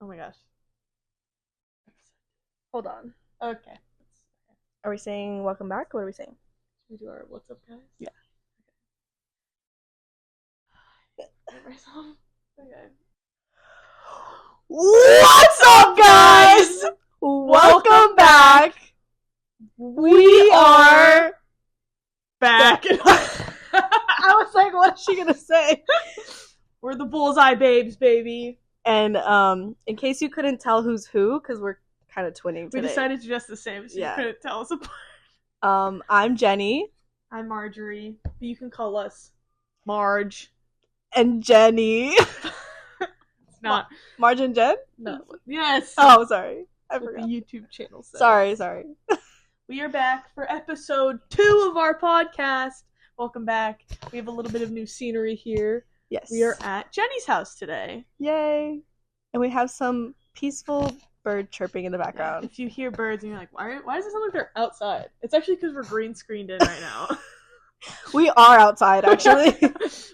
Oh my gosh. Hold on. Okay. Are we saying welcome back? What are we saying? Should we do our what's up, guys? Yeah. Myself. Okay. What's up, guys? Welcome back. We are back. I was like, what is she gonna say? We're the Bullseye Babes, baby. And in case you couldn't tell who's who, because we're kind of twinning today. We decided to dress the same, so you couldn't tell us apart. I'm Jenny. I'm Marjorie. But you can call us Marj. And Jenny. It's not Marj and Jen? No. Yes. Oh, sorry. I forgot. The YouTube channel says. Sorry. We are back for episode 2 of our podcast. Welcome back. We have a little bit of new scenery here. Yes. We are at Jenny's house today. Yay. And we have some peaceful bird chirping in the background. Yeah, if you hear birds and you're like, why does it sound like they're outside? It's actually because we're green screened in right now. We are outside, actually.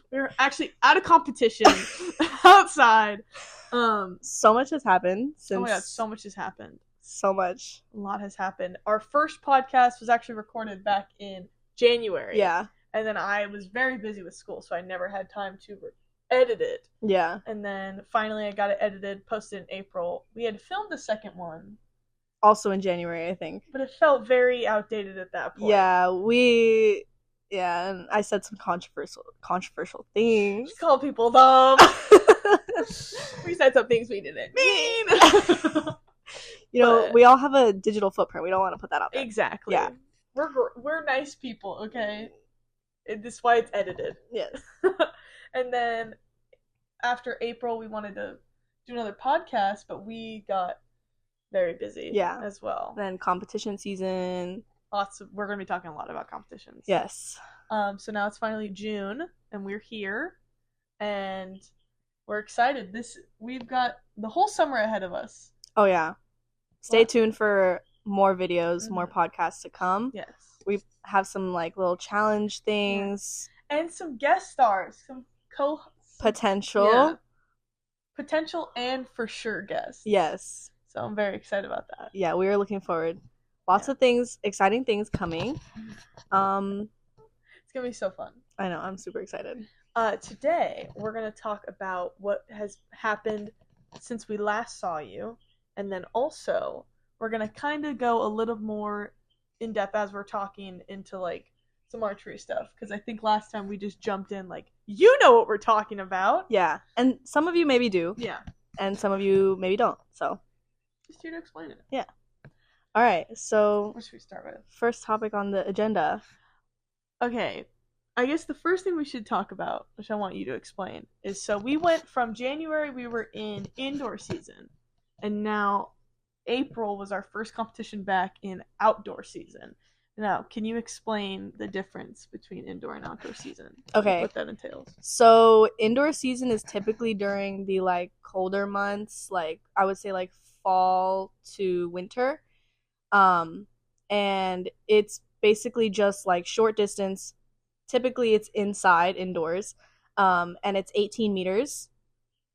We're actually at a competition outside. So much has happened since. Oh my god, so much has happened. So much. A lot has happened. Our first podcast was actually recorded back in January. Yeah. And then I was very busy with school, so I never had time to edit it. Yeah. And then finally I got it edited, posted in April. We had filmed the second one. Also in January, I think. But it felt very outdated at that point. Yeah, and I said some controversial things. Just call people dumb. We said some things we didn't mean. We all have a digital footprint. We don't want to put that out there. Exactly. Yeah. We're nice people, okay? This is why it's edited. Yes. And then after April, we wanted to do another podcast, but we got very busy as well. Then competition season. We're going to be talking a lot about competitions. Yes. So now it's finally June, and we're here, and we're excited. We've got the whole summer ahead of us. Oh, yeah. Stay tuned for more videos, more podcasts to come. Yes. We have some, little challenge things. Yeah. And some guest stars, some potential. Yeah. Potential and for sure guests. Yes. So I'm very excited about that. Yeah, we are looking forward. Lots of things, exciting things coming. It's going to be so fun. I know, I'm super excited. Today, we're going to talk about what has happened since we last saw you. And then also, we're going to kind of go a little more in depth as we're talking into, some archery stuff. Because I think last time we just jumped in, you know what we're talking about. Yeah, and some of you maybe do. Yeah. And some of you maybe don't, so. Just here to explain it. Yeah. All right, so what should we start with? First topic on the agenda. Okay, I guess the first thing we should talk about, which I want you to explain, is so we went from January, we were in indoor season, and now April was our first competition back in outdoor season. Now, can you explain the difference between indoor and outdoor season? Okay. What that entails. So indoor season is typically during the colder months, I would say fall to winter. And it's basically just short distance. Typically it's indoors. And it's 18 meters,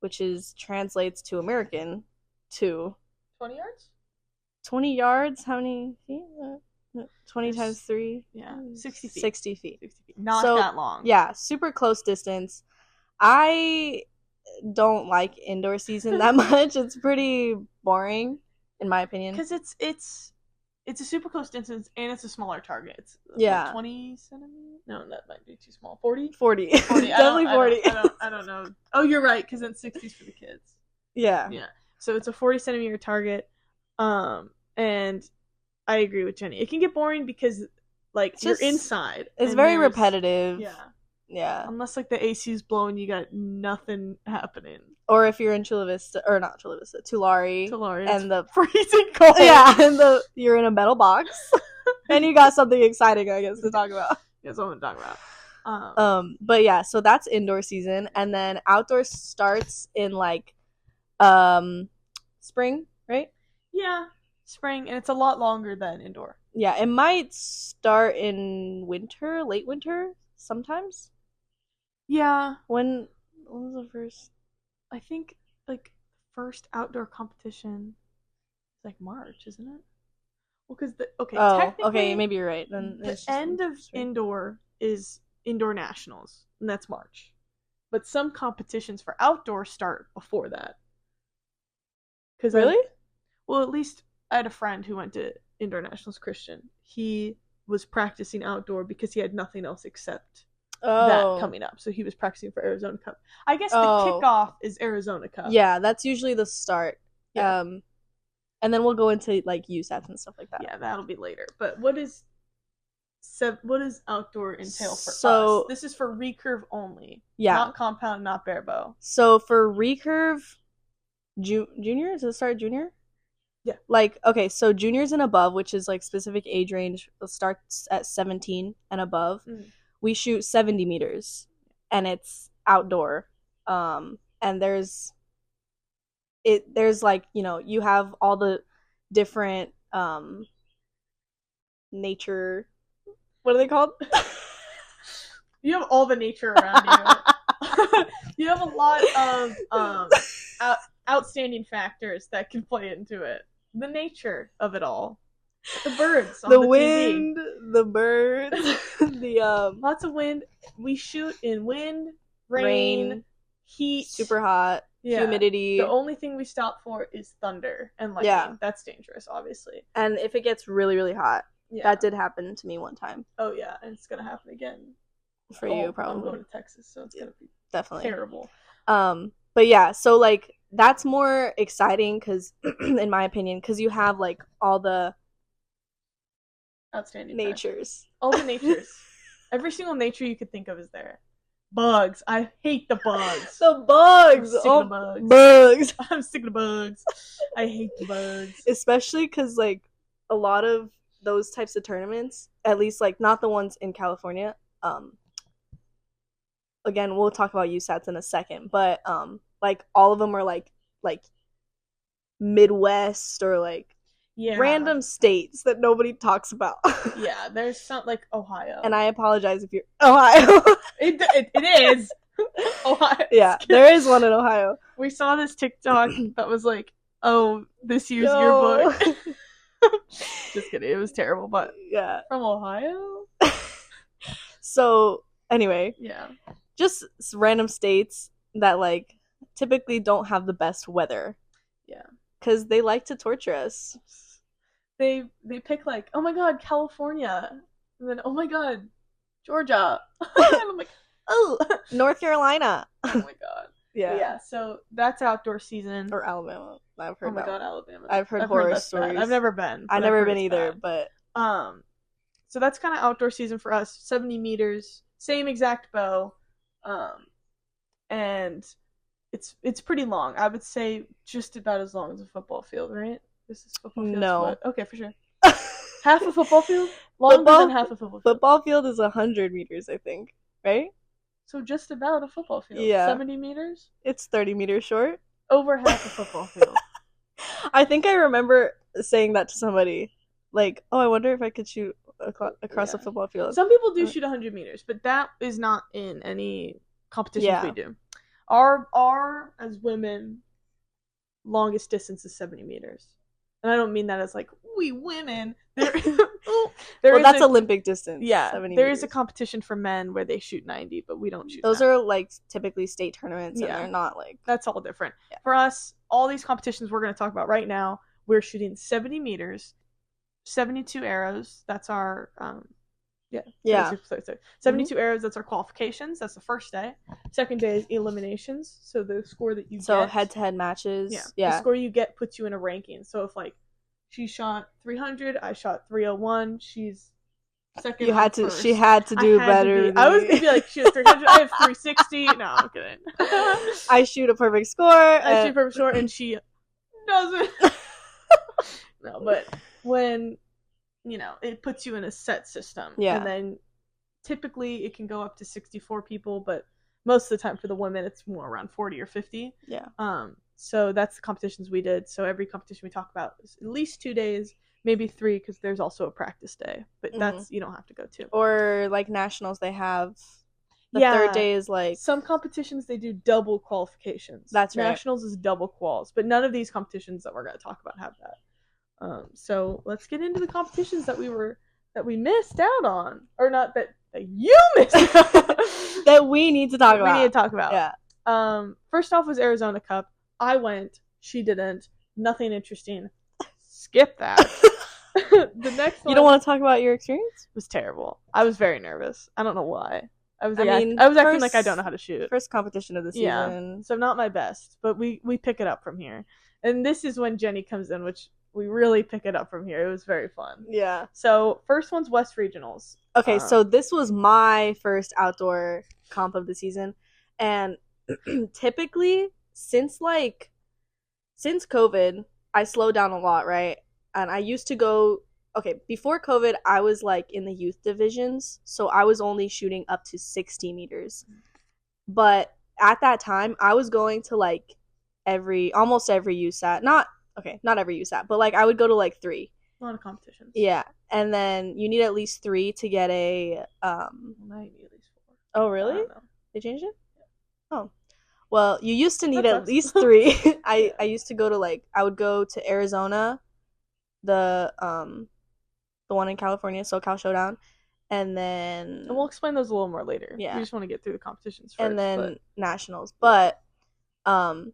which translates to American to 20 yards? 20 yards? How many feet? 20 times 3? Yeah, 60 feet. 60 feet. 60 feet. Not that long. Yeah, super close distance. I don't like indoor season that much. It's pretty boring, in my opinion. Because it's a super close distance, and it's a smaller target. It's 20 centimeters? No, that might be too small. 40? 40. Definitely 40. I don't know. Oh, you're right, because then 60's for the kids. Yeah. Yeah. So it's a 40 centimeter target. And I agree with Jenny. It can get boring because, you're inside. It's very repetitive. Yeah. Yeah. Unless, the AC is blowing, you got nothing happening. Or if you're in Chula Vista, or not Chula Vista, Tulare. And the freezing cold. Yeah, and you're in a metal box. And you got something exciting, I guess, to talk about. That's what I'm talking about. But yeah, so that's indoor season. And then outdoor starts in, spring, right? Yeah, spring, and it's a lot longer than indoor. Yeah, it might start in winter, late winter, sometimes. Yeah. When was the first? I think first outdoor competition is like March, isn't it? Well, because technically, okay, maybe you're right. Then the end of indoor is indoor nationals, and that's March. But some competitions for outdoor start before that. Really? Well, at least I had a friend who went to indoor nationals Christian. He was practicing outdoor because he had nothing else except that coming up. So he was practicing for Arizona Cup. I guess the kickoff is Arizona Cup. Yeah, that's usually the start. Yeah. And then we'll go into like USATs and stuff like that. Yeah, that'll be later. But what does outdoor entail for us? This is for recurve only. Yeah. Not compound, not bare bow. So for recurve, junior? Does it start junior? Yeah. Like, okay, so juniors and above, which is like specific age range, starts at 17 and above. Mm. We shoot 70 meters, and it's outdoor. And there's like, you know, you have all the different nature, what are they called? You have all the nature around you. You have a lot of outstanding factors that can play into it. The nature of it all. The birds on the wind, TV. The birds, the lots of wind. We shoot in wind, rain, heat, super hot, humidity. The only thing we stop for is thunder and lightning. Yeah. That's dangerous, obviously. And if it gets really, really hot, that did happen to me one time. Oh yeah, and it's gonna happen again. For you, probably. I'm going to Texas, so it's gonna be definitely terrible. But yeah, so like that's more exciting because, in my opinion, because you have like all the outstanding natures, factors. All the natures, every single nature you could think of is there. Bugs, I hate the bugs. The bugs, I'm sick of bugs. Bugs. I'm sick of bugs. I hate the bugs, especially because like a lot of those types of tournaments, at least like not the ones in California. Again, we'll talk about USATs in a second, but like all of them are like Midwest or like random states that nobody talks about. Yeah, there's some like Ohio, and I apologize if you're Ohio. It is Ohio. Yeah, there is one in Ohio. We saw this TikTok that was like, "Oh, this year's yearbook." Just kidding. It was terrible, but yeah, from Ohio. So anyway, yeah, just random states that like typically don't have the best weather. Yeah, because they like to torture us. They pick like, oh my god, California, and then oh my god, Georgia. And I'm like, oh, North Carolina. Oh my god. Yeah. So that's outdoor season. Or Alabama. I've heard. Oh my god, Alabama. I've heard horror stories. I've never been. I've never been either, but so that's kind of outdoor season for us. 70 meters, same exact bow, and it's pretty long. I would say just about as long as a football field, right? This is football field. No. Split. Okay, for sure. Half a football field? Longer than half a football field. Football field is 100 meters, I think, right? So just about a football field. Yeah. 70 meters? It's 30 meters short. Over half a football field. I think I remember saying that to somebody. Like, oh, I wonder if I could shoot across a football field. Some people do shoot 100 meters, but that is not in any competitions we do. Our, as women, longest distance is 70 meters. And I don't mean that as like, we women. That's Olympic distance. Yeah, 70 there meters. is a competition for men where they shoot 90, but we don't shoot Those 90. are like typically state tournaments, and they're not like... That's all different. Yeah. For us, all these competitions we're going to talk about right now, we're shooting 70 meters, 72 arrows. That's our... 72 arrows, that's our qualifications. That's the first day. Second day is eliminations. So the score that you get. So head-to-head matches. Yeah. The score you get puts you in a ranking. So if like she shot 300, I shot 301, she's second. She had to do better. I was gonna be like, she has 300, I have 360. No, I'm kidding. I shoot a perfect score. I shoot a perfect score, and she doesn't. No, but when it puts you in a set system. Yeah. And then typically it can go up to 64 people, but most of the time for the women it's more around 40 or 50. Yeah. So that's the competitions we did. So every competition we talk about is at least 2 days, maybe 3 because there's also a practice day. But that's you don't have to go to. Or like nationals they have. The third day is like some competitions they do double qualifications. That's right. Nationals is double quals, but none of these competitions that we're going to talk about have that. So let's get into the competitions that we missed out on, or not that you missed that we need to talk about. We need to talk about. Yeah. First off was Arizona Cup. I went. She didn't. Nothing interesting. Skip that. The next one. You don't want to talk about your experience? Was terrible. I was very nervous. I don't know why. I was acting like I don't know how to shoot. First competition of the season. Yeah. So not my best, but we pick it up from here. And this is when Jenny comes in, which we really pick it up from here. It was very fun. Yeah. So first one's West Regionals. Okay, so this was my first outdoor comp of the season. And typically, since COVID, I slowed down a lot, right? And I used to go, before COVID, I was like in the youth divisions. So I was only shooting up to 60 meters. But at that time, I was going to like almost every USAT. Not every USAT, but like I would go to like 3. A lot of competitions. Yeah. And then you need at least 3 to get a I need at least 4. Oh, really? I don't know. They changed it? Yeah. Oh. Well, you used to need at least 3. I used to go to I would go to Arizona, the one in California, SoCal Showdown, and then we'll explain those a little more later. Yeah. We just want to get through the competitions first. And then nationals. But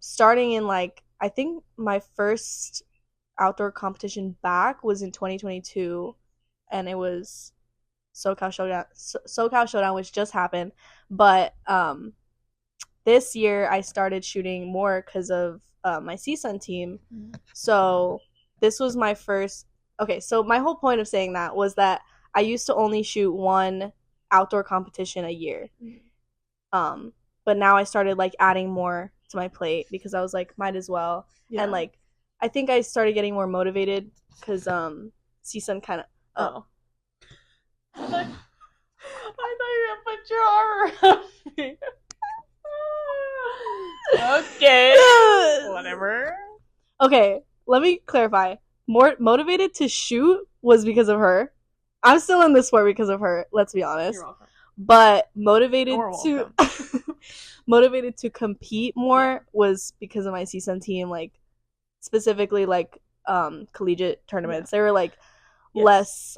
starting in I think my first outdoor competition back was in 2022, and it was SoCal Showdown, which just happened. But this year I started shooting more because of my CSUN team. Mm-hmm. So this was my first. Okay, so my whole point of saying that was that I used to only shoot 1 outdoor competition a year. Mm-hmm. But now I started adding more to my plate because I was like, might as well. Yeah. And I think I started getting more motivated because CSUN kind of. Oh. I thought you were gonna put your arm around me. Okay. Whatever. Okay, let me clarify. More motivated to shoot was because of her. I'm still in this sport because of her, let's be honest. You're welcome. But motivated to compete more was because of my CSUN team, specifically collegiate tournaments. They were less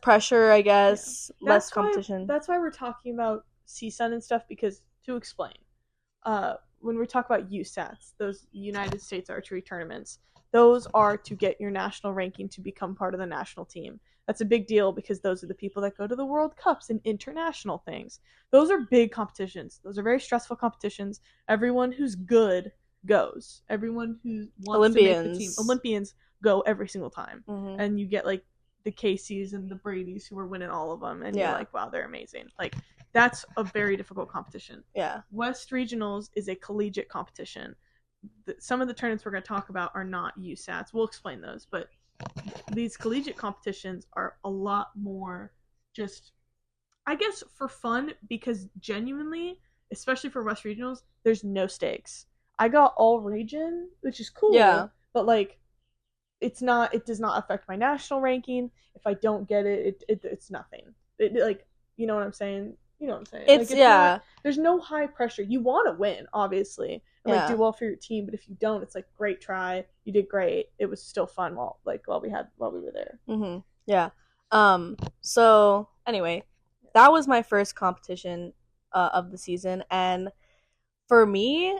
pressure, I guess, less competition. That's why we're talking about CSUN and stuff, because to explain, when we talk about USATs, those United States Archery tournaments, those are to get your national ranking to become part of the national team. That's a big deal because those are the people that go to the World Cups and international things. Those are big competitions. Those are very stressful competitions. Everyone who's good goes. Everyone who wants to make the team. Olympians go every single time. Mm-hmm. And you get the Caseys and the Bradys who are winning all of them, and you're like, wow, they're amazing. That's a very difficult competition. Yeah. West Regionals is a collegiate competition. Some of the tournaments we're going to talk about are not USATs. We'll explain those, but these collegiate competitions are a lot more just, I guess, for fun, because genuinely, especially for West Regionals, there's no stakes. I got all region, which is cool. Yeah. But it does not affect my national ranking. If I don't get it, it's nothing. You know what I'm saying? You know what I'm saying? It's there's no high pressure. You want to win, obviously, and do well for your team. But if you don't, it's great try. You did great. It was still fun while we were there. Mm-hmm. Yeah. So anyway, that was my first competition of the season, and for me,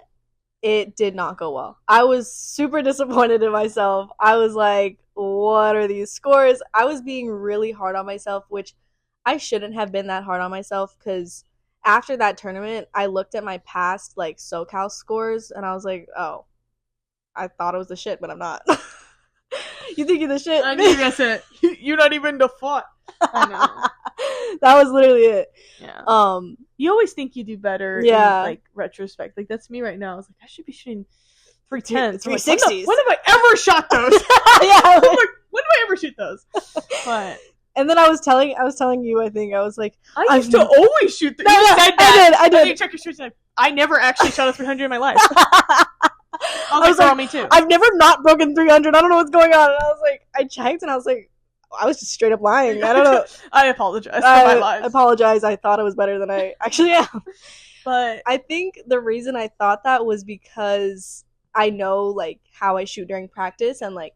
it did not go well. I was super disappointed in myself. I was like, what are these scores? I was being really hard on myself, which I shouldn't have been that hard on myself, because after that tournament, I looked at my past SoCal scores, and I was like, oh, I thought it was the shit, but I'm not. You think you're the shit? I knew that's it. You're not even the fought. I know. That was literally it. Yeah. You always think you do better. Yeah. In retrospect. That's me right now. I was like, I should be shooting 310s. 360s. When have I ever shot those? Yeah. When do I ever shoot those? But. And then I was telling you, I think, I was like, I used to always shoot you said that. I did. Check your shooting time. I never actually shot a 300 in my life. I was like, me too. I've never not broken 300. I don't know what's going on. And I was like, I checked and I was like, I was just straight up lying. I don't know. I apologize for my lies. I apologize. I thought I was better than I actually am. But I think the reason I thought that was because I know like how I shoot during practice and like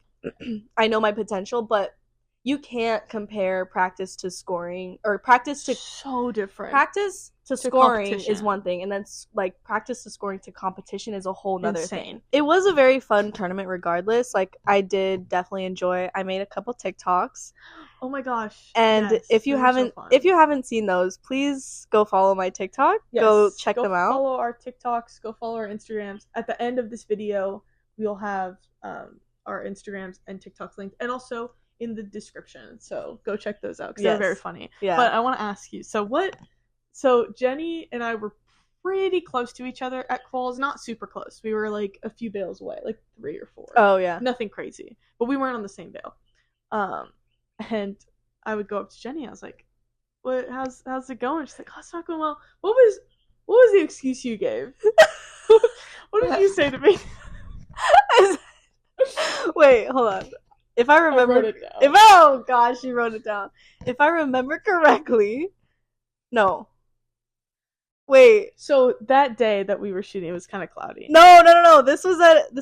I know my potential, but you can't compare practice to scoring or practice to so different. Practice to scoring is one thing, and then like practice to scoring to competition is a whole nother thing. It was a very fun tournament regardless. Like I did definitely enjoy. I made a couple TikToks. Oh my gosh. And yes, if you haven't seen those, please go follow my TikTok. Yes, go check them out. Follow our TikToks, go follow our Instagrams. At the end of this video, we'll have our Instagrams and TikToks linked, and also in the description. So go check those out because they're very funny. Yeah. But I want to ask you, so Jenny and I were pretty close to each other at quals, not super close. We were like a few bales away, like 3 or 4. Oh yeah. Nothing crazy. But we weren't on the same bale. And I would go up to Jenny, I was like, "What how's it going?" She's like, "Oh, it's not going well." What was the excuse you gave? What did you say to me? Wait, hold on. If I remember, I wrote it down. Oh gosh, you wrote it down. If I remember correctly, no. Wait. So that day that we were shooting, it was kind of cloudy. No. This was at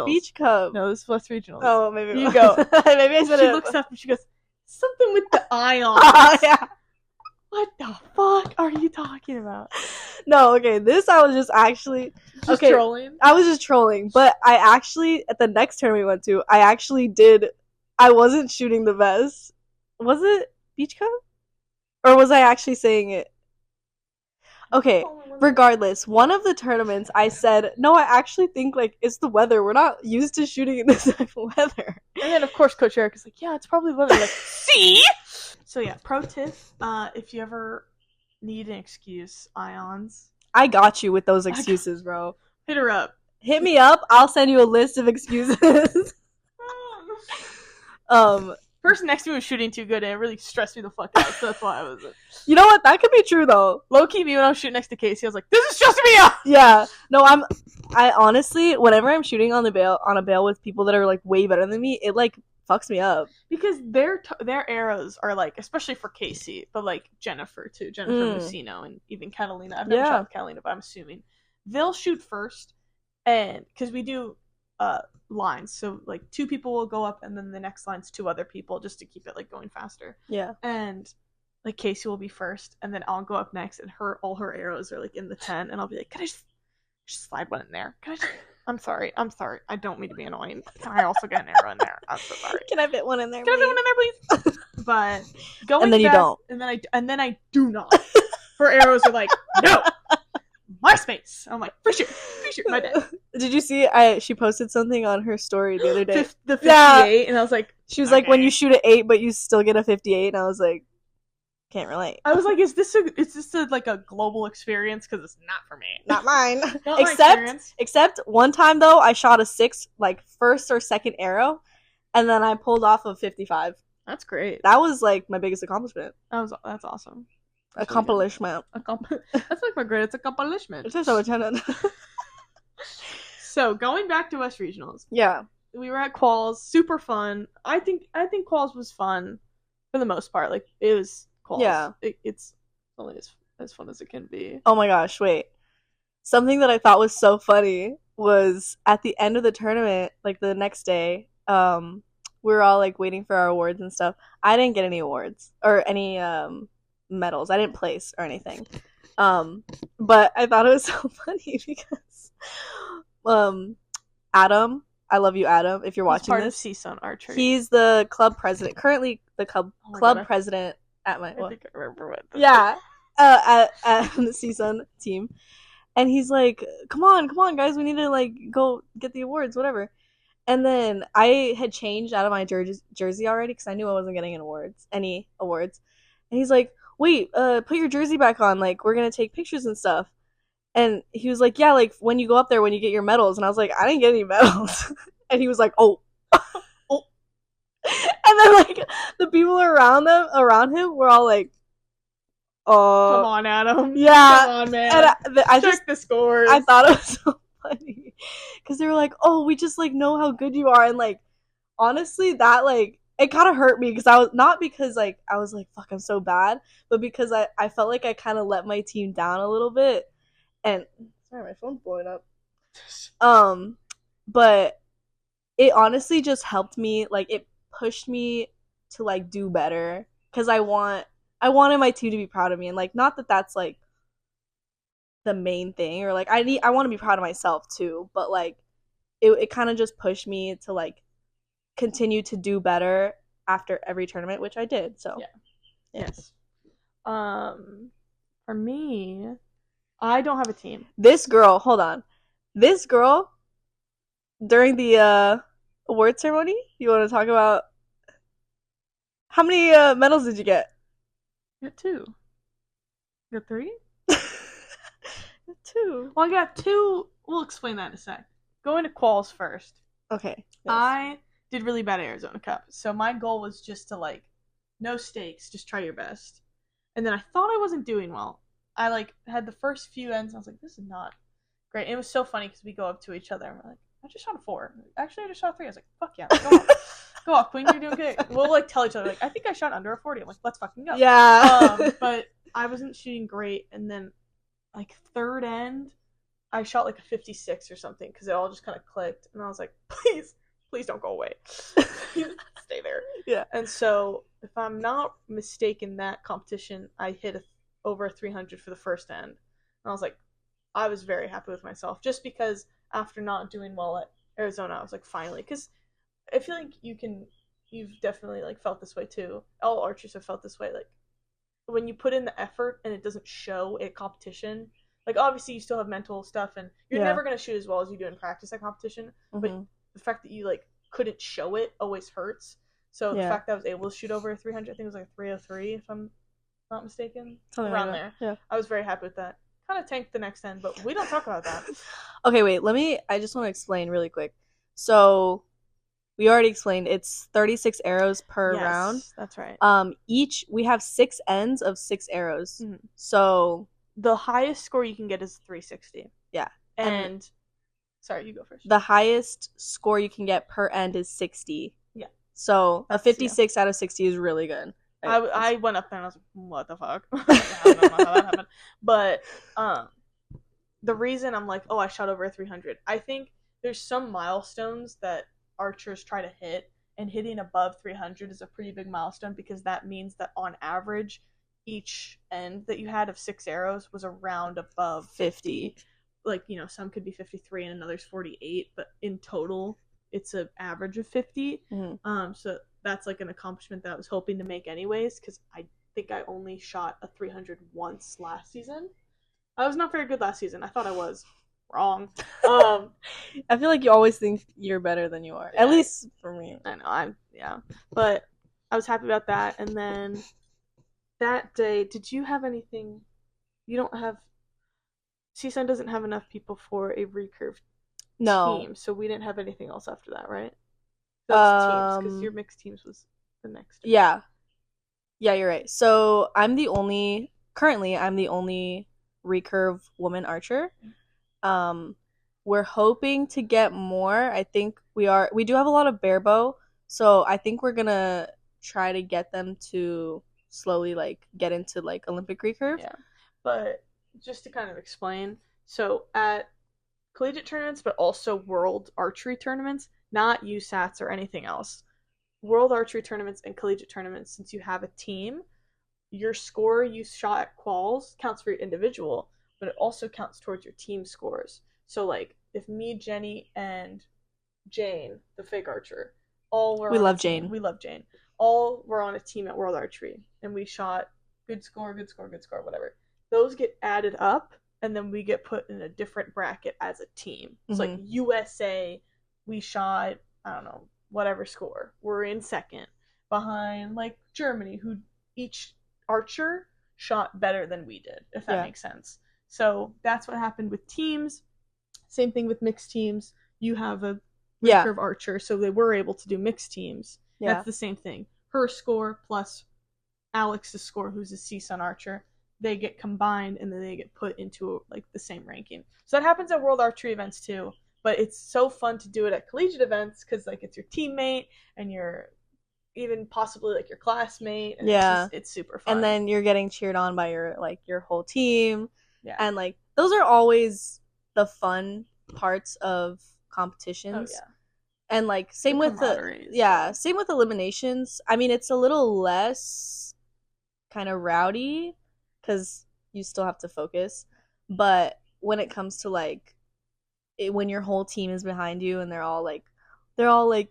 Beach Cub. No, this was West Regionals. Oh, maybe you go. Maybe I said she it. She looks up and she goes, "Something with the ions." Yeah. What the fuck are you talking about? No, okay. This I was just actually trolling. I was just trolling, but I actually at the next tournament we went to, I wasn't shooting the best. Was it Beach Cub? Or was I actually saying it? Okay, regardless, one of the tournaments I said, no, I actually think like it's the weather. We're not used to shooting in this type of weather. And then of course Coach Eric is like, yeah, it's probably the weather. Like, see? So yeah, pro tip, if you ever need an excuse, ions. I got you with those excuses, bro. Hit her up. Hit me up. I'll send you a list of excuses. Person next to me was shooting too good and it really stressed me the fuck out, so that's why I was You know what? That could be true though. Low-key me when I was shooting next to Casey, I was like, this is stressing me out! Yeah. No, I honestly, whenever I'm shooting on a bale with people that are like way better than me, it like fucks me up. Because their arrows are like, especially for Casey, but like Jennifer too. Jennifer Musino and even Catalina. I've never shot with Catalina, but I'm assuming. They'll shoot first, and because we do lines, so like 2 people will go up and then the next line's 2 other people just to keep it like going faster. Yeah. And like Casey will be first and then I'll go up next and all her arrows are like in the 10 and I'll be like, can I just slide one in there? I'm sorry. I don't mean to be annoying. Can I also get an arrow in there? I'm so sorry. Can I fit one in there? Can I fit one in there, please? But going and then fast, you don't. And then I do not. Her arrows are like, no. My space. I'm like, for sure, my dad. Did you see? She posted something on her story the other day. The 58, and I was like, she was like, when you shoot an 8, but you still get a 58, and I was like, can't relate. I was like, is this like a global experience? Because it's not for me, not mine. Except one time though, I shot a 6, like first or second arrow, and then I pulled off a 55. That's great. That was like my biggest accomplishment. That's awesome. Accomplishment. That's like my greatest accomplishment. It's so attendant. So going back to West Regionals. Yeah. We were at quals, super fun. I think quals was fun for the most part. Like it was quals. Yeah. It's only as fun as it can be. Oh my gosh, wait. Something that I thought was so funny was at the end of the tournament, like the next day, we were all like waiting for our awards and stuff. I didn't get any awards or any medals. I didn't place or anything. But I thought it was so funny because Adam, I love you, Adam, if you're watching part this. Of CSUN Archery. He's the club president, currently the club president at my I think I remember what at the CSUN team. And he's like, come on guys, we need to like go get the awards, whatever. And then I had changed out of my jersey already because I knew I wasn't getting any awards. And he's like, wait, put your jersey back on, like we're gonna take pictures and stuff. And he was like, yeah, like when you go up there, when you get your medals. And I was like, I didn't get any medals. And he was like, oh. And then like the people around him were all like, oh, come on, Adam. Yeah, come on, man. And I check the scores. I thought it was so funny because they were like, oh, we just like know how good you are. And like honestly, that like it kind of hurt me because I was not because like I was like fuck I'm so bad, but because I felt like I kind of let my team down a little bit. And sorry, my phone's blowing up. But it honestly just helped me, like it pushed me to like do better because I wanted my team to be proud of me, and like not that that's like the main thing, or like I want to be proud of myself too, but like it kind of just pushed me to like continue to do better after every tournament, which I did. So yeah. Yes. For me, I don't have a team. This girl during the award ceremony, you want to talk about how many medals did you get? I got 2. You got 3? 2. Well, I got 2. We'll explain that in a sec. Going to quals first. Okay. Yes. I did really bad at Arizona Cup, so my goal was just to like, no stakes, just try your best. And then I thought I wasn't doing well. I like had the first few ends, and I was like, this is not great. And it was so funny because we go up to each other and we're like, I just shot a 4. Actually, I just shot a 3. I was like, fuck yeah, go off. Go off, Queen, you're doing good. We'll like tell each other, like, I think I shot under a 40. I'm like, let's fucking go. Yeah. But I wasn't shooting great, and then like third end, I shot like a 56 or something because it all just kind of clicked, and I was like, please don't go away. Stay there. Yeah. And so, if I'm not mistaken, that competition, I hit over a 300 for the first end. And I was like, I was very happy with myself, just because after not doing well at Arizona, I was like, finally, because I feel like you've definitely like felt this way too. All archers have felt this way. Like when you put in the effort and it doesn't show at competition, like obviously you still have mental stuff and you're never going to shoot as well as you do in practice at competition, but the fact that you like couldn't show it always hurts. So the fact that I was able to shoot over a 300, I think it was like a 303 if I'm not mistaken, something around like there. Yeah. I was very happy with that. Kind of tanked the next end, but we don't talk about that. Okay, wait, I just want to explain really quick. So we already explained it's 36 arrows per round. That's right. We have 6 ends of 6 arrows. Mm-hmm. So the highest score you can get is 360. Yeah. And sorry, you go first. The highest score you can get per end is 60. Yeah. So a 56 out of 60 is really good. I went up there and I was like, what the fuck? I don't know how that happened. But the reason I'm like, oh, I shot over a 300, I think there's some milestones that archers try to hit, and hitting above 300 is a pretty big milestone because that means that on average, each end that you had of 6 arrows was around above 50. Like, you know, some could be 53 and another's 48, but in total, it's an average of 50. Mm-hmm. So that's like an accomplishment that I was hoping to make anyways, because I think I only shot a 300 once last season. I was not very good last season. I thought I was wrong. I feel like you always think you're better than you are. Yeah. At least for me. I know, but I was happy about that. And then that day, did you have anything? You don't have. CSUN doesn't have enough people for a recurve team, so we didn't have anything else after that, right? Those teams, because your mixed teams was the next day. Yeah, you're right. So currently I'm the only recurve woman archer. We're hoping to get more. I think we do have a lot of bare bow, so I think we're gonna try to get them to slowly like get into like Olympic recurve. Yeah, but just to kind of explain, so at collegiate tournaments, but also world archery tournaments, not USATs or anything else, world archery tournaments and collegiate tournaments, since you have a team, your score you shot at quals counts for your individual, but it also counts towards your team scores. So like if me, Jenny, and Jane, the fake archer, all were we love Jane. All were on a team at World Archery, and we shot good score, whatever. Those get added up, and then we get put in a different bracket as a team. It's like USA, we shot, I don't know, whatever score. We're in second, behind like Germany, who each archer shot better than we did, if that makes sense. So that's what happened with teams. Same thing with mixed teams. You have a recurve archer, so they were able to do mixed teams. Yeah. That's the same thing. Her score plus Alex's score, who's a CSUN archer, they get combined and then they get put into like the same ranking. So that happens at World Archery events too. But it's so fun to do it at collegiate events because like it's your teammate and you're even possibly like your classmate. And it's super fun. And then you're getting cheered on by your whole team. Yeah. And like those are always the fun parts of competitions. Oh yeah. And like same with eliminations. I mean, it's a little less kind of rowdy because you still have to focus. But when it comes to like when your whole team is behind you and they're all like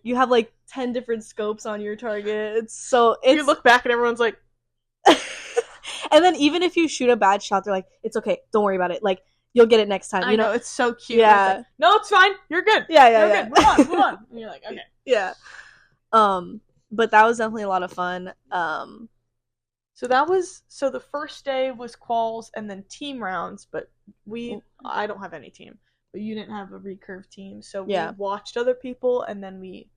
you have like 10 different scopes on your target. You look back and everyone's like and then even if you shoot a bad shot, they're like, it's okay, don't worry about it. Like you'll get it next time. I know, it's so cute. Yeah. It's like, no, it's fine. You're good. Yeah, You're good. Move on. And you're like, okay. Yeah. But that was definitely a lot of fun. So the first day was quals and then team rounds, but I don't have any team, but you didn't have a recurve team. So we watched other people and then we,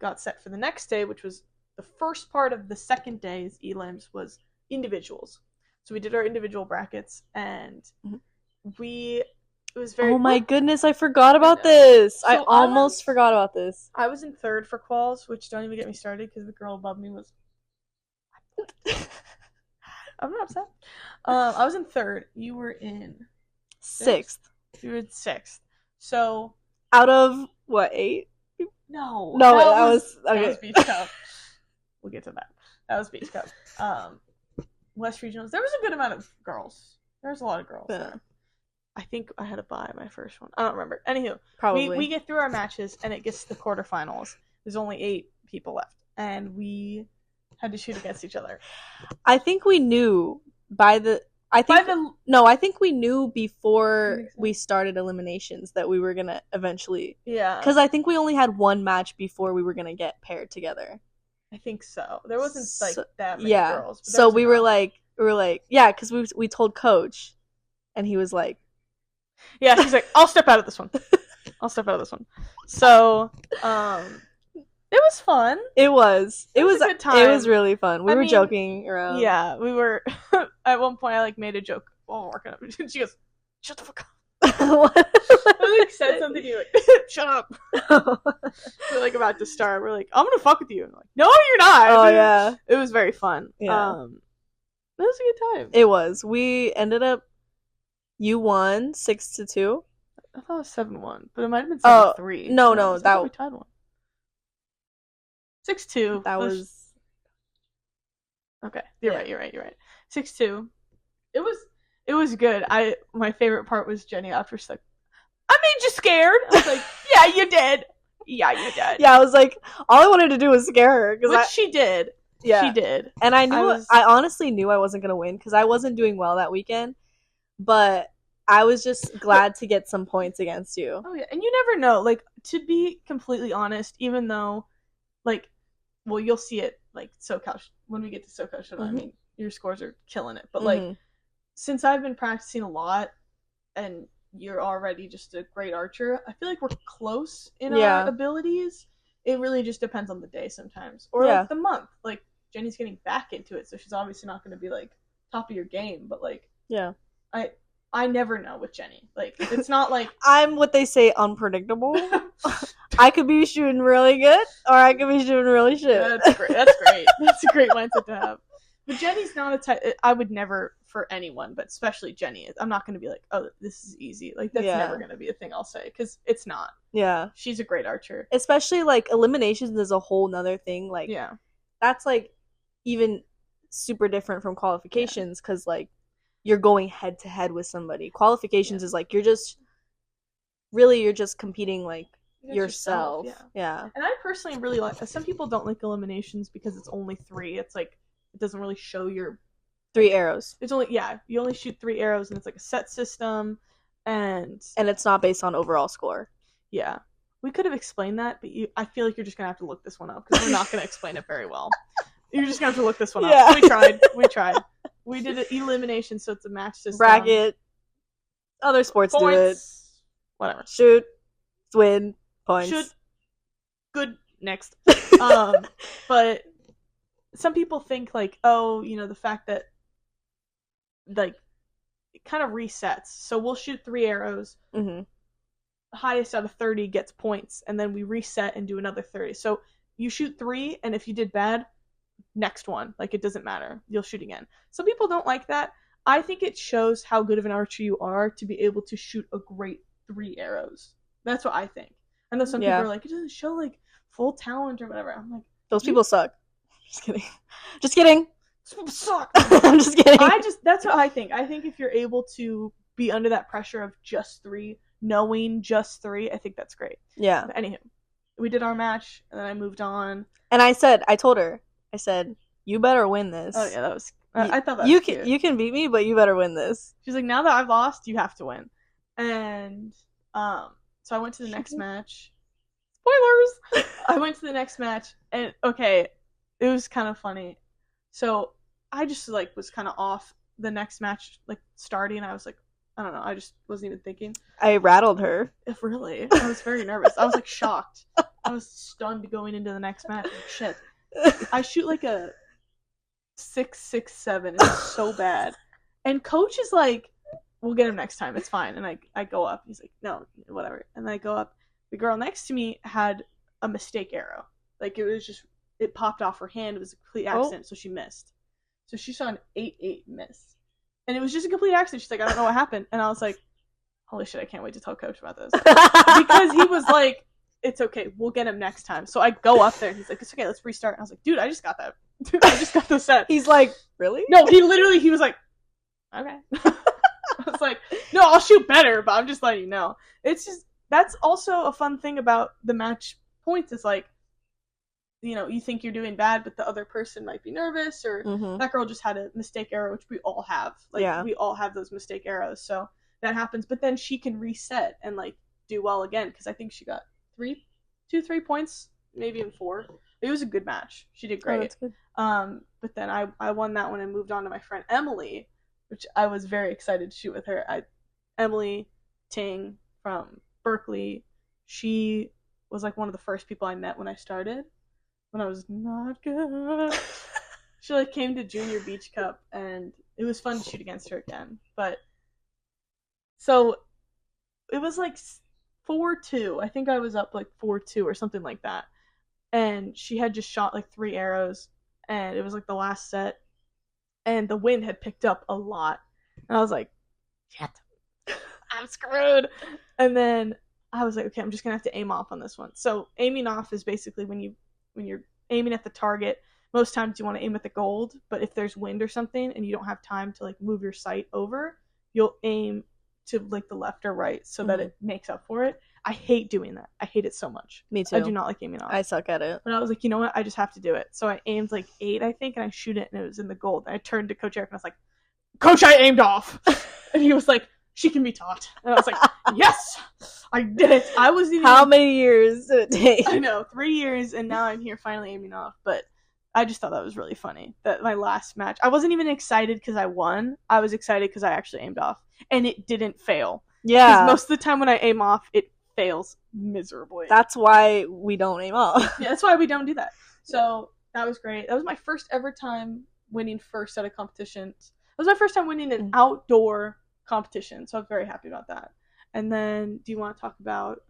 got set for the next day, which was the first part of the second day's elims was individuals. So we did our individual brackets and it was very... Oh my goodness, I forgot about this. So I almost forgot about this. I was in third for quals, which don't even get me started because the girl above me was... I'm not upset. I was in third. You were in... Sixth. You were in sixth. So... Out of, what, 8? No, that was okay. That was Beach Cup. We'll get to that. That was Beach Cup. West Regionals. There was a good amount of girls. There was a lot of girls there. I think I had to buy my first one. I don't remember. Anywho, probably we get through our matches and it gets to the quarterfinals. There's only 8 people left, and we had to shoot against each other. I think we knew I think we knew before we started eliminations that we were gonna eventually. Yeah. Because I think we only had one match before we were gonna get paired together. I think so. There wasn't that many girls. So we were like, yeah, because we told Coach, and he was like, yeah, he's like, I'll step out of this one. So, it was fun. It was a good time. It was really fun. We were joking around. Yeah, we were. At one point, I made a joke while working up. She goes, "Shut the fuck up." I said something to you like, "Shut up." We're about to start. We're like, "I'm gonna fuck with you." And I'm like, "No, you're not." Oh yeah. It was very fun. Yeah. It was a good time. It was. We ended up. You won 6-2. I thought it was 7-1, but it might have been 7-3. No, that we tied one. 6-2. That was okay. You're right. 6-2. It was good. My favorite part was Jenny after she's like, I made you scared. I was like, yeah, you did. Yeah, I was like, all I wanted to do was scare her. Which she did. Yeah. She did. And I honestly knew I wasn't going to win because I wasn't doing well that weekend. But I was just glad to get some points against you. Oh, yeah. And you never know. To be completely honest, even though, you'll see it, SoCal, when we get to SoCal Showdown, I mean, your scores are killing it. But, since I've been practicing a lot, and you're already just a great archer, I feel like we're close in our abilities. It really just depends on the day sometimes. Or, the month. Jenny's getting back into it, so she's obviously not going to be, top of your game. But, I never know with Jenny. It's not like... I'm what they say unpredictable. I could be shooting really good, or I could be shooting really shit. That's great. That's a great mindset to have. But Jenny's not a type... I would never, for anyone, but especially Jenny, I'm not going to be like, oh, this is easy. That's never going to be a thing I'll say, because it's not. Yeah. She's a great archer. Especially, eliminations is a whole nother thing. That's, even super different from qualifications, because, you're going head to head with somebody. Qualifications is you're just competing yourself. Yeah. And I personally really like. Some people don't like eliminations because it's only 3. It's it doesn't really show your 3 arrows. It's only you only shoot 3 arrows and it's a set system, and it's not based on overall score. Yeah, we could have explained that, but I feel like you're just gonna have to look this one up because we're not gonna explain it very well. You're just gonna have to look this one up. Yeah. We tried. We did an elimination, so it's a match system. Bracket. Other sports points, do it. Whatever. Shoot. Win. Points. Shoot. Good. Next. But some people think the fact that it kind of resets. So we'll shoot 3 arrows. Mm-hmm. The highest out of 30 gets points, and then we reset and do another 30. So you shoot 3, and if you did bad, next one. Like, it doesn't matter. You'll shoot again. Some people don't like that. I think it shows how good of an archer you are to be able to shoot a great 3 arrows. That's what I think. I know some people are like, it doesn't show, like, full talent or whatever. I'm like, those people suck. Just kidding. Just kidding. Those people suck. I'm just kidding. That's what I think. I think if you're able to be under that pressure of just 3, knowing just 3, I think that's great. Yeah. But anywho, we did our match, and then I moved on. And I told her, you better win this. Oh yeah, that was. I thought that was cute. You can beat me, but you better win this. She's like, now that I've lost, you have to win. And so I went to the next match. Spoilers! I went to the next match, and okay, it was kind of funny. So I just like was kind of off the next match, like starting. I was like, I don't know. I just wasn't even thinking. I rattled her. If really, I was very nervous. I was like shocked. I was stunned going into the next match. Like, shit. I shoot like a 6.67. It's so bad. And coach is like, we'll get him next time. It's fine. And I go up. He's like, no, whatever. And I go up. The girl next to me had a mistake arrow. Like, it popped off her hand. It was a complete accident, so she missed. So she saw an 8.8 miss. And it was just a complete accident. She's like, I don't know what happened. And I was like, holy shit, I can't wait to tell coach about this. Because he was like, it's okay, we'll get him next time. So I go up there, and he's like, it's okay, let's restart. And I was like, dude, I just got that. Dude, I just got the set. He's like, really? No, he was like, okay. I was like, no, I'll shoot better, but I'm just letting you know. It's just, that's also a fun thing about the match points. Is like, you know, you think you're doing bad, but the other person might be nervous, or that girl just had a mistake arrow, which we all have. Like, we all have those mistake arrows, so that happens. But then she can reset and, like, do well again, because I think she got 3 points, maybe even 4. It was a good match. She did great. Oh, that's good. But then I won that one and moved on to my friend Emily, which I was very excited to shoot with her. Emily Ting from Berkeley. She was like one of the first people I met when I started, when I was not good. She like came to Junior Beach Cup, and it was fun to shoot against her again. But so it was like 4-2. I think I was up like 4-2 or something like that. And she had just shot like 3 arrows, and it was like the last set, and the wind had picked up a lot. And I was like, shit, I'm screwed. And then I was like, okay, I'm just gonna have to aim off on this one. So aiming off is basically when you're aiming at the target. Most times you want to aim at the gold, but if there's wind or something and you don't have time to like move your sight over, you'll aim to like the left or right so that it makes up for it. I hate doing that. I hate it so much. Me too. I do not like aiming off. I suck at it. But I was like, you know what? I just have to do it. So I aimed like 8, I think, and I shoot it, and it was in the gold. And I turned to Coach Eric, and I was like, Coach, I aimed off. And he was like, she can be taught. And I was like, yes, I did it. I wasn't even... How many years did it take? I know, 3 years, and now I'm here finally aiming off. But I just thought that was really funny. That my last match, I wasn't even excited because I won. I was excited because I actually aimed off, and it didn't fail. Yeah. Because most of the time when I aim off, it fails miserably. That's why we don't aim off. Yeah, that's why we don't do that. So that was great. That was my first ever time winning first at a competition. It was my first time winning an outdoor competition, so I was very happy about that. And then, do you want to talk about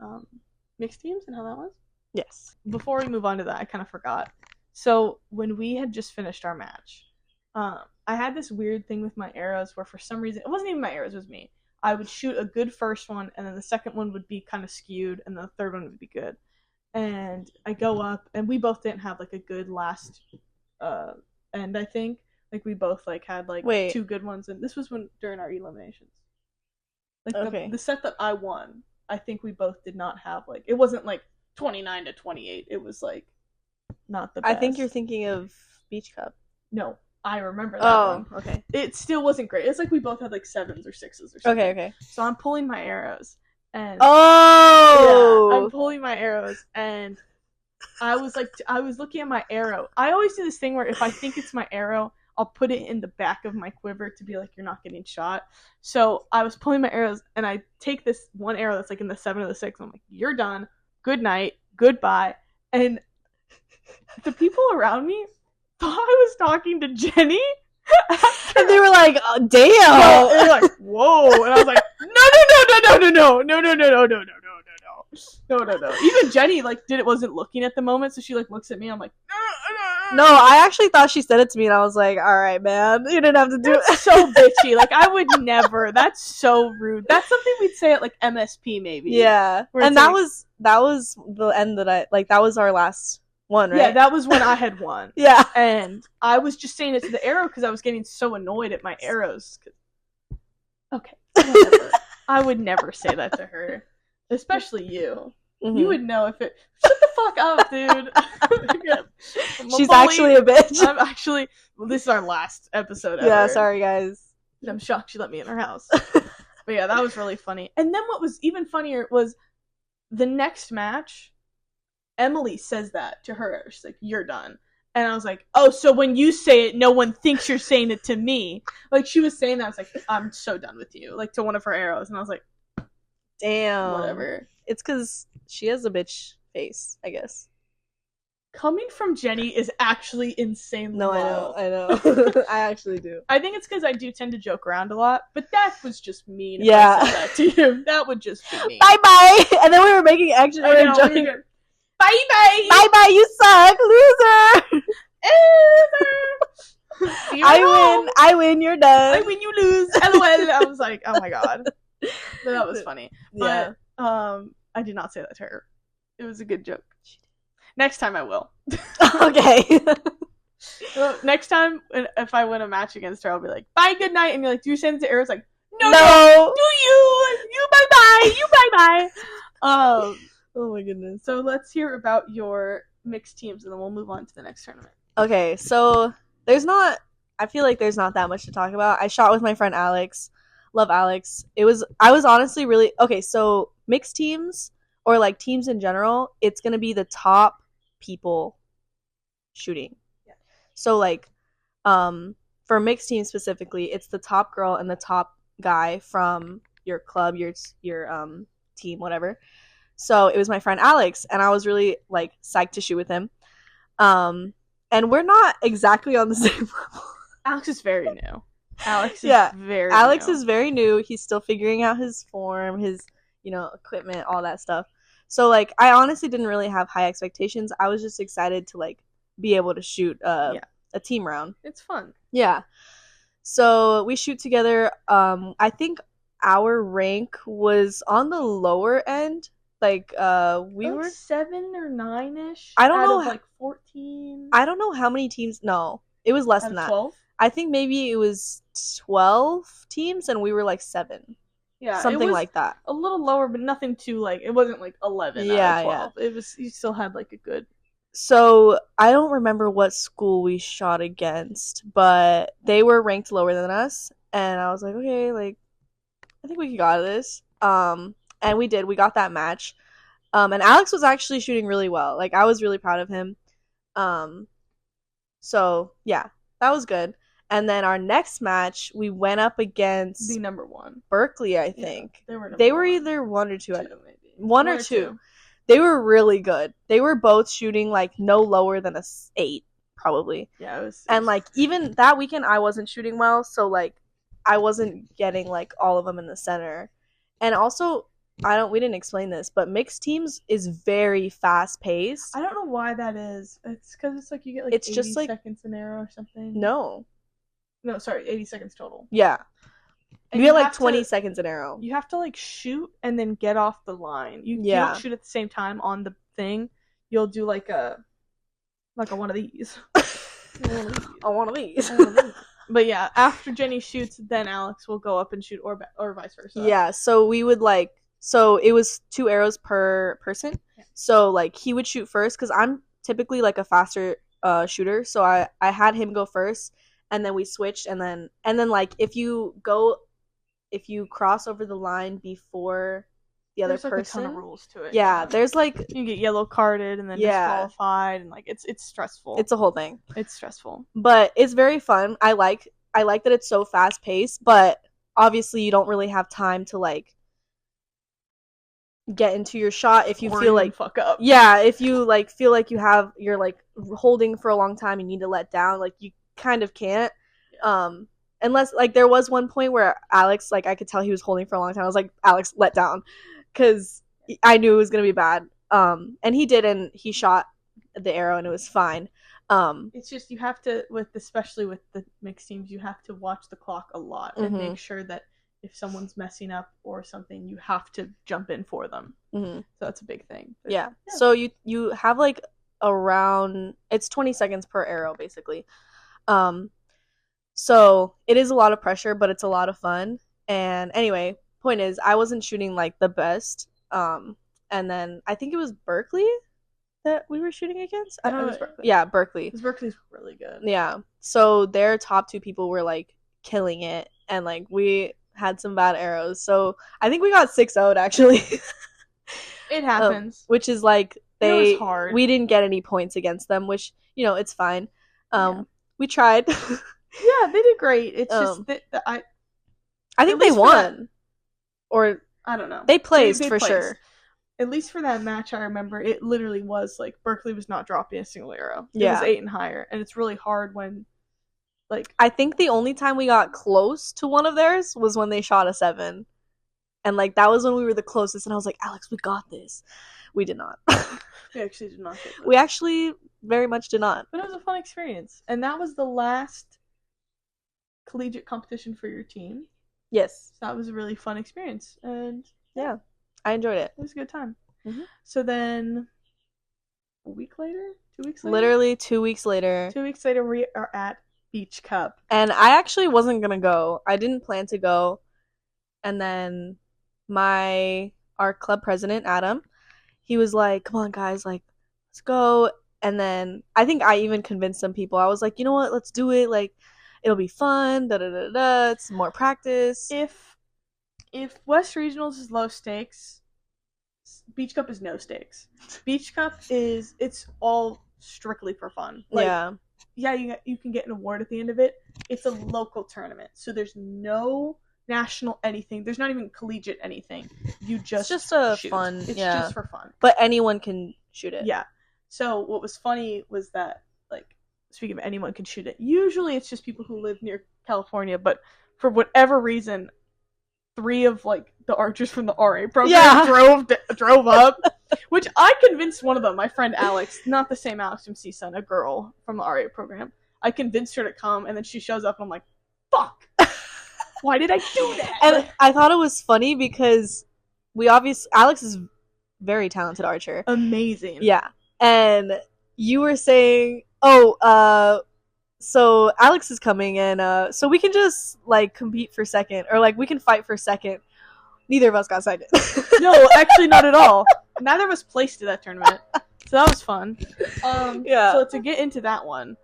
mixed teams and how that was? Yes. Before we move on to that, I kind of forgot. So when we had just finished our match, I had this weird thing with my arrows where for some reason, it wasn't even my arrows, it was me. I would shoot a good first one, and then the second one would be kind of skewed, and the third one would be good. And I go up, and we both didn't have like a good last end, I think. Like we both like had like 2 good ones, and this was during our eliminations. Like the set that I won, I think we both did not have like, it wasn't like 29-28. It was like not the best. I think you're thinking of Beach Cup. No, I remember that one. Okay. It still wasn't great. It's like we both had like 7s or 6s or something. Okay. So I'm pulling my arrows, and I'm pulling my arrows, and I was looking at my arrow. I always do this thing where if I think it's my arrow, I'll put it in the back of my quiver to be like, you're not getting shot. So I was pulling my arrows, and I take this one arrow that's like in the 7 or the 6. I'm like, you're done. Good night. Goodbye. And the people around me thought I was talking to Jenny. And they were like, oh, damn. No, they were like, whoa. And I was like, no. No. Even Jenny wasn't looking at the moment, so she looks at me. I'm like, no, I actually thought she said it to me, and I was like, all right, man, you didn't have to do it. So bitchy. I would never. That's so rude. That's something we'd say at MSP maybe. Yeah, and that was the end that that was our last one, right? Yeah, that was when I had won. Yeah, and I was just saying it to the arrow because I was getting so annoyed at my arrows. Okay, whatever. I would never say that to her, especially you. Mm-hmm. You would know if it. Shut the fuck up, dude. She's actually a bitch. I'm actually. Well, this is our last episode ever. Yeah, sorry guys. I'm shocked she let me in her house. But yeah, that was really funny. And then what was even funnier was the next match. Emily says that to her. She's like, "You're done." And I was like, "Oh, so when you say it, no one thinks you're saying it to me." She was saying that. I was like, "I'm so done with you." To one of her arrows, and I was like, "Damn, whatever." It's because she has a bitch face, I guess. Coming from Jenny is actually insanely low. I know. I actually do. I think it's because I do tend to joke around a lot, but that was just mean. Yeah. I said that to you. That would just be mean. Bye. And then we were making action. Joking. Bye. Bye. You suck, loser. I win. You're done. I win. You lose. LOL. I was like, oh my god. But that was funny. Yeah. But I did not say that to her. It was a good joke. Next time I will. Okay. Well, next time, if I win a match against her, I'll be like, bye, good night. And you're like, do you send it to Arrows? Like, no. Do you? You bye-bye. Oh my goodness. So let's hear about your mixed teams, and then we'll move on to the next tournament. Okay, so I feel like there's not that much to talk about. I shot with my friend Alex. Love Alex. I was honestly really, okay, so mixed teams, or teams in general, it's going to be the top people shooting. Yeah. So for mixed teams specifically, it's the top girl and the top guy from your club, your team, whatever. So it was my friend Alex, and I was really psyched to shoot with him. And we're not exactly on the same level. Alex is very new. Alex is very new. He's still figuring out his form, his equipment, all that stuff. So I honestly didn't really have high expectations. I was just excited to be able to shoot a team round. It's fun. Yeah. So we shoot together. I think our rank was on the lower end. We were 7 or 9-ish. I don't know. Of 14. I don't know how many teams. No, it was less than that. 12? I think maybe it was 12 teams, and we were 7. Yeah, something like that. A little lower, but nothing too it wasn't 11 out of 12. Yeah. It was, you still had a good. So I don't remember what school we shot against, but they were ranked lower than us, and I was like, okay, I think we can got this. And we did. We got that match. And Alex was actually shooting really well. I was really proud of him. So yeah, that was good. And then our next match, we went up against the number 1 Berkeley, I think. Yeah, they were either 1 or 2. Maybe. One or two. They were really good. They were both shooting no lower than a 8, probably. Yeah, it was. And even that weekend, I wasn't shooting well, so I wasn't getting all of them in the center. And also, we didn't explain this, but mixed teams is very fast paced. I don't know why that is. It's because it's you get it's 80 just seconds an arrow or something. No, sorry, 80 seconds total. Yeah. And you get 20 seconds an arrow. You have to shoot and then get off the line. You don't shoot at the same time on the thing. You'll do a one of these. One of these. But yeah, after Jenny shoots, then Alex will go up and shoot, or vice versa. Yeah, so we would so it was 2 arrows per person. Yeah. So he would shoot first, because I'm typically a faster shooter, so I had him go first, and then we switched, and then if you cross over the line before the other person, there's a ton of rules to it. Yeah, there's you can get yellow carded and then disqualified, and it's stressful. It's a whole thing. It's stressful, but it's very fun. I like that it's so fast paced, but obviously you don't really have time to get into your shot if you feel fuck up. Yeah, if you feel you're holding for a long time, you need to let down, you kind of can't. Unless there was one point where Alex, I could tell he was holding for a long time. I was like, Alex, let down, because I knew it was gonna be bad. And he did, and he shot the arrow, and it was fine. It's just you have to, especially with the mixed teams, you have to watch the clock a lot and make sure that if someone's messing up or something, you have to jump in for them. So that's a big thing. But, yeah. So you have like around, it's 20 seconds per arrow basically. So it is a lot of pressure, but it's a lot of fun. And anyway, point is, I wasn't shooting like the best. And then I think it was Berkeley that we were shooting against. I don't know. Berkeley. Yeah, Berkeley. Because Berkeley's really good. Yeah. So their top 2 people were like killing it, and like we had some bad arrows. So I think we got 6-0'd actually. It happens. Which is like it was hard. We didn't get any points against them, which, you know, it's fine. We tried. Yeah, they did great. It's just that I think they won. Or I don't know. They placed for sure. At least for that match, I remember it literally was like Berkeley was not dropping a single arrow. It was 8 and higher, and it's really hard when, like, I think the only time we got close to one of theirs was when they shot a 7, and like that was when we were the closest. And I was like, Alex, we got this. We did not. We actually did not. We actually very much did not. But it was a fun experience, and that was the last collegiate competition for your team. Yes, so that was a really fun experience, and yeah. I enjoyed it. It was a good time. So then, a week later? 2 weeks later? Literally 2 weeks later. 2 weeks later, we are at Beach Cup. And I actually wasn't going to go. I didn't plan to go. And then our club president, Adam, he was like, come on, guys, like, let's go. And then I think I even convinced some people. I was like, you know what? Let's do it. Like, it'll be fun. Da-da-da-da. It's more practice. If West Regionals is low stakes, Beach Cup is no stakes. Beach Cup it's all strictly for fun. Like, you can get an award at the end of it. It's a local tournament, so there's no national anything. There's not even collegiate anything. It's just a shoot. Fun. It's just for fun. But anyone can shoot it. Yeah. So what was funny was that, like, speaking of anyone can shoot it, usually it's just people who live near California, but for whatever reason, 3 of like the archers from the RA program drove up, which I convinced one of them, my friend Alex, not the same Alex from CSUN, a girl from the RA program. I convinced her to come, and then she shows up, and I'm like, fuck, why did I do that? And I thought it was funny because Alex is very talented archer, amazing. Yeah, and you were saying, so Alex is coming, and so we can just like compete for second, or like we can fight for second. Neither of us got second. No, actually not at all. Neither of us placed at that tournament. So that was fun. So to get into that one,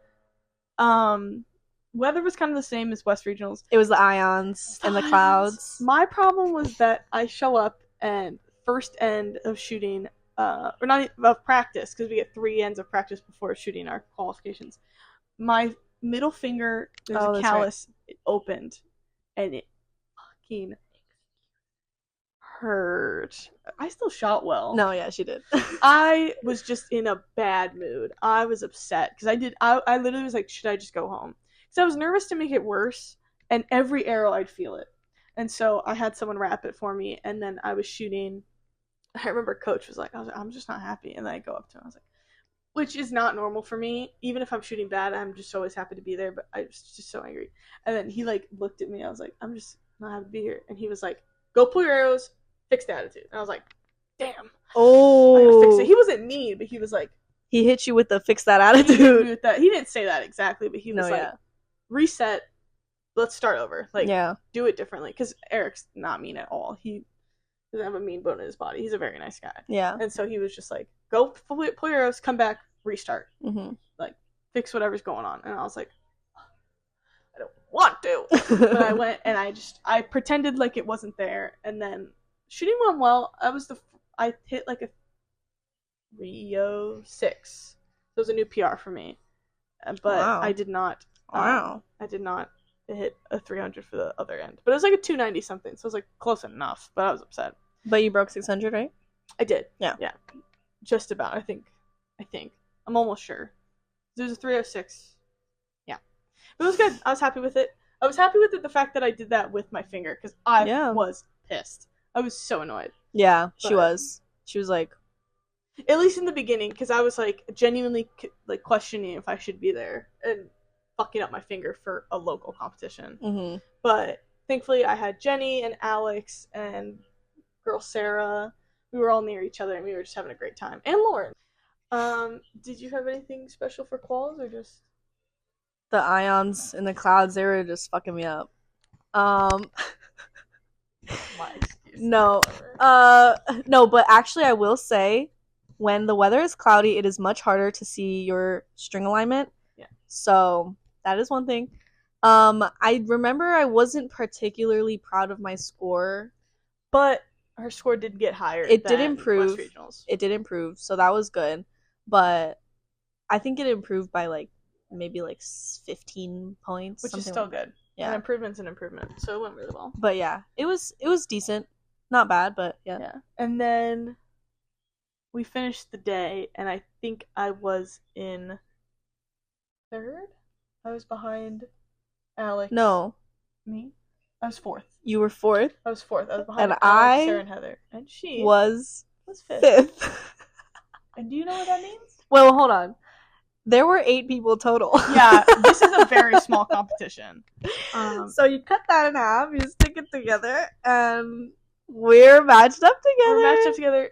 weather was kind of the same as West Regionals. It was the ions and the clouds. My problem was that I show up and first end of shooting, or not of practice, because we get 3 ends of practice before shooting our qualifications. My middle finger, there's a callus, right. It opened, and it fucking hurt. I still shot well. No, yeah, she did. I was just in a bad mood. I was upset, because I literally was like, should I just go home? Because I was nervous to make it worse, and every arrow I'd feel it. And so I had someone wrap it for me, and then I was shooting. I remember Coach was like, I'm just not happy. And then I go up to him, I was like, which is not normal for me. Even if I'm shooting bad, I'm just always happy to be there, but I was just so angry. And then he like looked at me, I was like, I'm just not happy to be here. And he was like, go pull your arrows, fix the attitude. And I was like, damn. Oh. I gotta fix it. He wasn't mean, but he was like, he hit you with the fix that attitude. He didn't say that exactly, but he was reset, let's start over. Like, do it differently. Because Eric's not mean at all. He doesn't have a mean bone in his body. He's a very nice guy. Yeah. And so he was just like, go pull your arrows, come back, restart. Mm-hmm. Like, fix whatever's going on. And I was like, I don't want to. But I went and I pretended like it wasn't there. And then shooting went well. I hit like a 306. So it was a new PR for me. But I did not. I did not hit a 300 for the other end. But it was like a 290 something. So it was like close enough. But I was upset. But you broke 600, right? I did. Yeah. Yeah. Just about, I think. I'm almost sure. It was a 306. Yeah. But it was good. I was happy with it. I was happy with it, the fact that I did that with my finger, because I was pissed. I was so annoyed. Yeah, she was. She was like, at least in the beginning, because I was like genuinely like questioning if I should be there and fucking up my finger for a local competition. mm-hmm. But thankfully, I had Jenny and Alex and girl Sarah. We were all near each other, and we were just having a great time. And Lauren. Did you have anything special for quals, or just the ions in the clouds? They were just fucking me up. my excuse? No, no, but actually, I will say, when the weather is cloudy, it is much harder to see your string alignment. Yeah. So that is one thing. I remember I wasn't particularly proud of my score, but her score did get higher. It did improve. West Regionals. It did improve, so that was good. But I think it improved by like maybe like 15 points, which is still like good. Yeah, an improvement's an improvement, so it went really well. But yeah, it was decent, not bad, but yeah. Yeah, and then we finished the day, and I think I was in third. I was behind Alex. No, me. I was fourth. You were fourth. I was fourth. I was behind and Alex, Sarah, and Heather, and she was fifth. And do you know what that means? Well, hold on. There were 8 people total. Yeah, this is a very small competition. So you cut that in half, you stick it together, and we're matched up together. We're matched up together.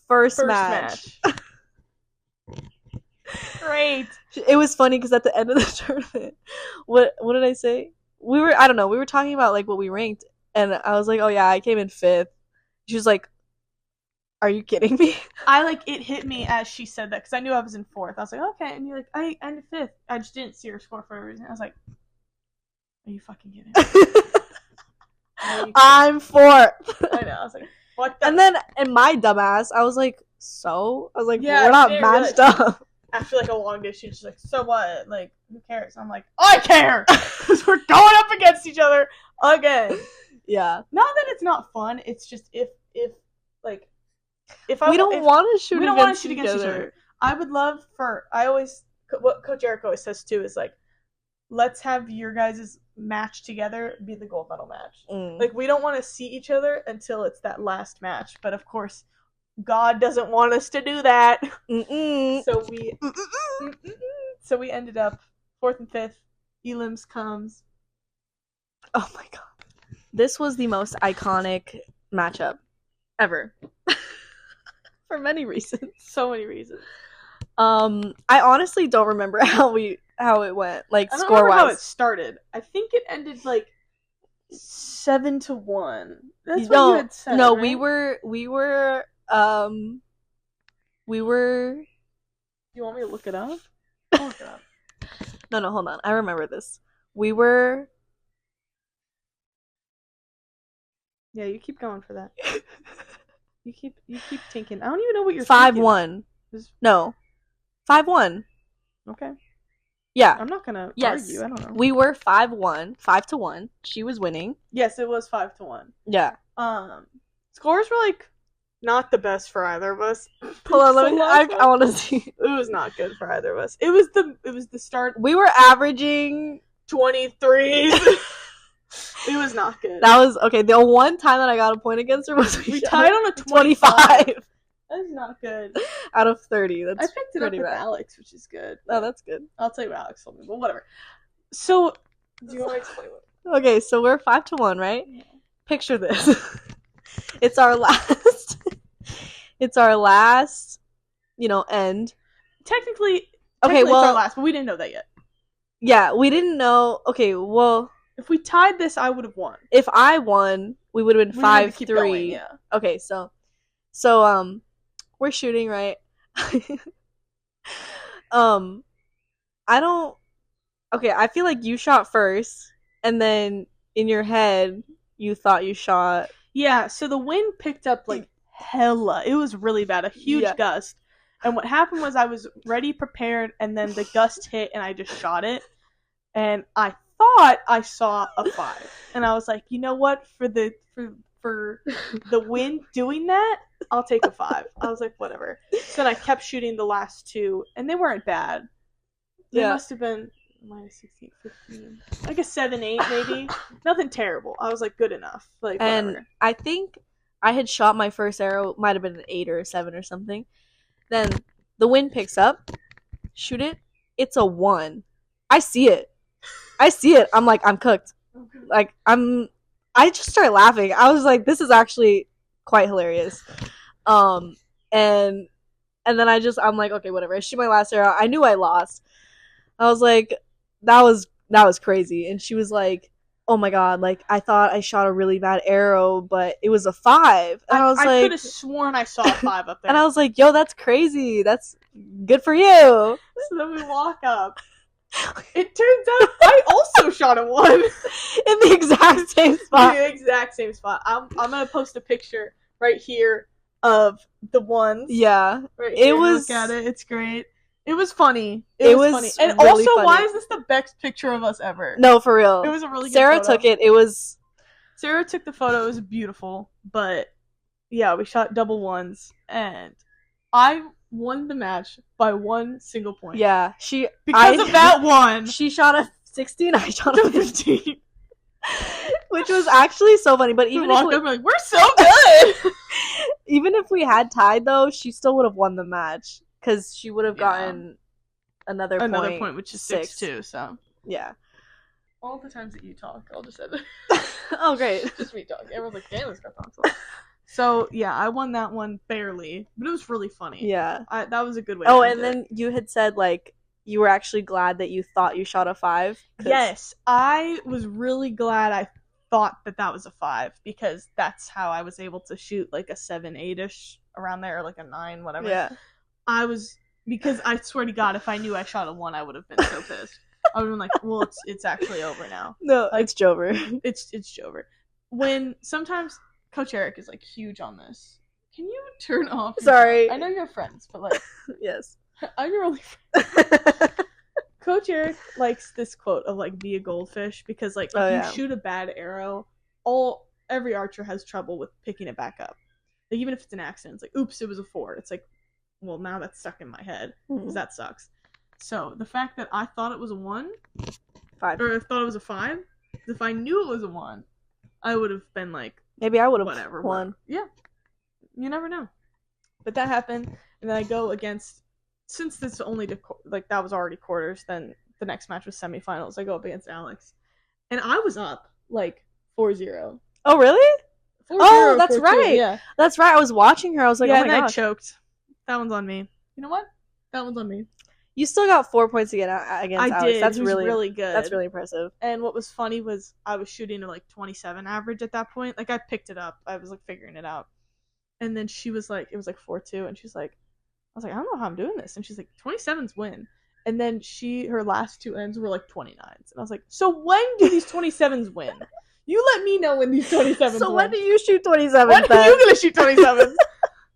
First match. Great. It was funny because at the end of the tournament, what did I say? We were talking about like what we ranked, and I was like, oh yeah, I came in 5th. She was like, are you kidding me? It hit me as she said that, because I knew I was in 4th. I was like, okay, and you're like, I ended 5th. I just didn't see her score for a reason. I was like, are you fucking kidding me? I'm 4th. I know. I was like, what the? And then, in my dumbass, I was like, yeah, we're not matched up. After like a long day, she's just like, so what? Like, who cares? I'm like, I care! Because we're going up against each other again. Yeah. Not that it's not fun. It's just if we don't want to shoot against each other. I would love what Coach Eric always says too is like, let's have your guys' match together be the gold medal match. Like, we don't want to see each other until it's that last match. But of course, God doesn't want us to do that. So we ended up 4th and 5th. Elims comes. Oh my god. This was the most iconic matchup ever. For many reasons. So many reasons. I honestly don't remember how it went, like I don't score remember wise. how it started. I think it ended like 7-1. That's what you had said. No, right? we were You want me to look it up? I'll look it up. No, hold on. I remember this. We were. Yeah, you keep going for that. You keep thinking. I don't even know what you're 5-1. No, 5-1. Okay. Yeah. I'm not gonna argue. I don't know. We were 5-1, 5-1. She was winning. Yes, it was 5-1. Yeah. Scores were like not the best for either of us. Hold on, I want to see. It was not good for either of us. It was the start. We were averaging 23s. It was not good. That was okay. The one time that I got a point against her was we tied on a 25. That's not good. Out of 30. That's I picked it up with bad. Alex, which is good. Oh, that's good. I'll tell you what Alex told me, but whatever. So, do you want to explain what? Okay, so we're 5-1, right? Yeah. Picture this. It's our last. It's our last. End. Technically, well, it's our last, but we didn't know that yet. Yeah, we didn't know. Okay, well, if we tied this, I would have won. If I won, we would have been 5-3. Yeah. Okay, so we're shooting, right? I feel like you shot first, and then in your head you thought you shot. Yeah, so the wind picked up like hella. It was really bad, a huge gust. And what happened was I was ready, prepared, and then the gust hit and I just shot it. And I thought I saw a 5. And I was like, you know what? For the wind doing that, I'll take a 5. I was like, whatever. So then I kept shooting the last 2, and they weren't bad. They must have been minus 16, 15. Like a 7, 8 maybe. Nothing terrible. I was like, good enough. Like, whatever. And I think I had shot my first arrow, might have been an 8 or a 7 or something. Then the wind picks up, shoot it, it's a 1. I see it. I'm like, I'm cooked. Like, I just started laughing. I was like, this is actually quite hilarious. And then I'm like, okay, whatever. I shoot my last arrow. I knew I lost. I was like, that was crazy. And she was like, oh my god, like, I thought I shot a really bad arrow, but it was a 5. And I was like, I could have sworn I saw a 5 up there. And I was like, yo, that's crazy. That's good for you. So then we walk up. It turns out I also shot a 1 in the exact same spot. The exact same spot. I'm gonna post a picture right here of the ones. Yeah, right here. Look at it. It's great. It was funny. It was funny. And really also, funny. why is this the best picture of us ever? No, for real. It was a really good Sarah photo. took it. It was. Sarah took the photo. It was beautiful. But yeah, we shot double 1s, and I won the match by 1 single point. Yeah, because of that 1. She shot a 16. I shot a 15. Which was actually so funny. But even if we're like, we're so good. Even if we had tied, though, she still would have won the match because she would have gotten another point, which is 6-2. So yeah. All the times that you talk, I'll just edit. Oh, great. Just me talking. Everyone's like, damn, this got talk. So yeah, I won that one barely, but it was really funny. Yeah, that was a good way. Oh, and then you had said like you were actually glad that you thought you shot a 5. Yes, I was really glad I thought that was a 5 because that's how I was able to shoot like a 7, 8-ish around there, or like a 9, whatever. Yeah. Because I swear to God, if I knew I shot a 1, I would have been so pissed. I would have been like, well, it's actually over now. No, like, it's Jover. It's Jover. When sometimes Coach Eric is like huge on this. Can you turn off? Sorry. I know you're friends, but like, yes, I'm your only friend. Coach Eric likes this quote of like, be a goldfish, because like if you shoot a bad arrow, every archer has trouble with picking it back up. Like even if it's an accident, it's like, oops, it was a 4. It's like, well, now that's stuck in my head because that sucks. So the fact that I thought it was a 1, 5, or I thought it was a 5, if I knew it was a 1, I would have been like, maybe I would have won. Whatever. Yeah, you never know. But that happened, and then I go against, since this only like that was already quarters, then the next match was semifinals. I go up against Alex, and I was up like 4-0. Oh really? 4-0, oh, that's 4-2. right. Yeah, that's right. I was watching her. I was like, yeah, oh my god, I choked. That one's on me. You know what? That one's on me. You still got 4 points against Alex. I did. That's really good. That's really impressive. And what was funny was I was shooting a like 27 average at that point. Like I picked it up. I was like figuring it out. And then she was like, it was like 4-2, and she's like, I was like, I don't know how I'm doing this. And she's like, 27s win. And then her last 2 ends were like 29s. And I was like, so when do these 27s win? You let me know when these 27s win. So when do you shoot 27s? When are you gonna shoot 27s?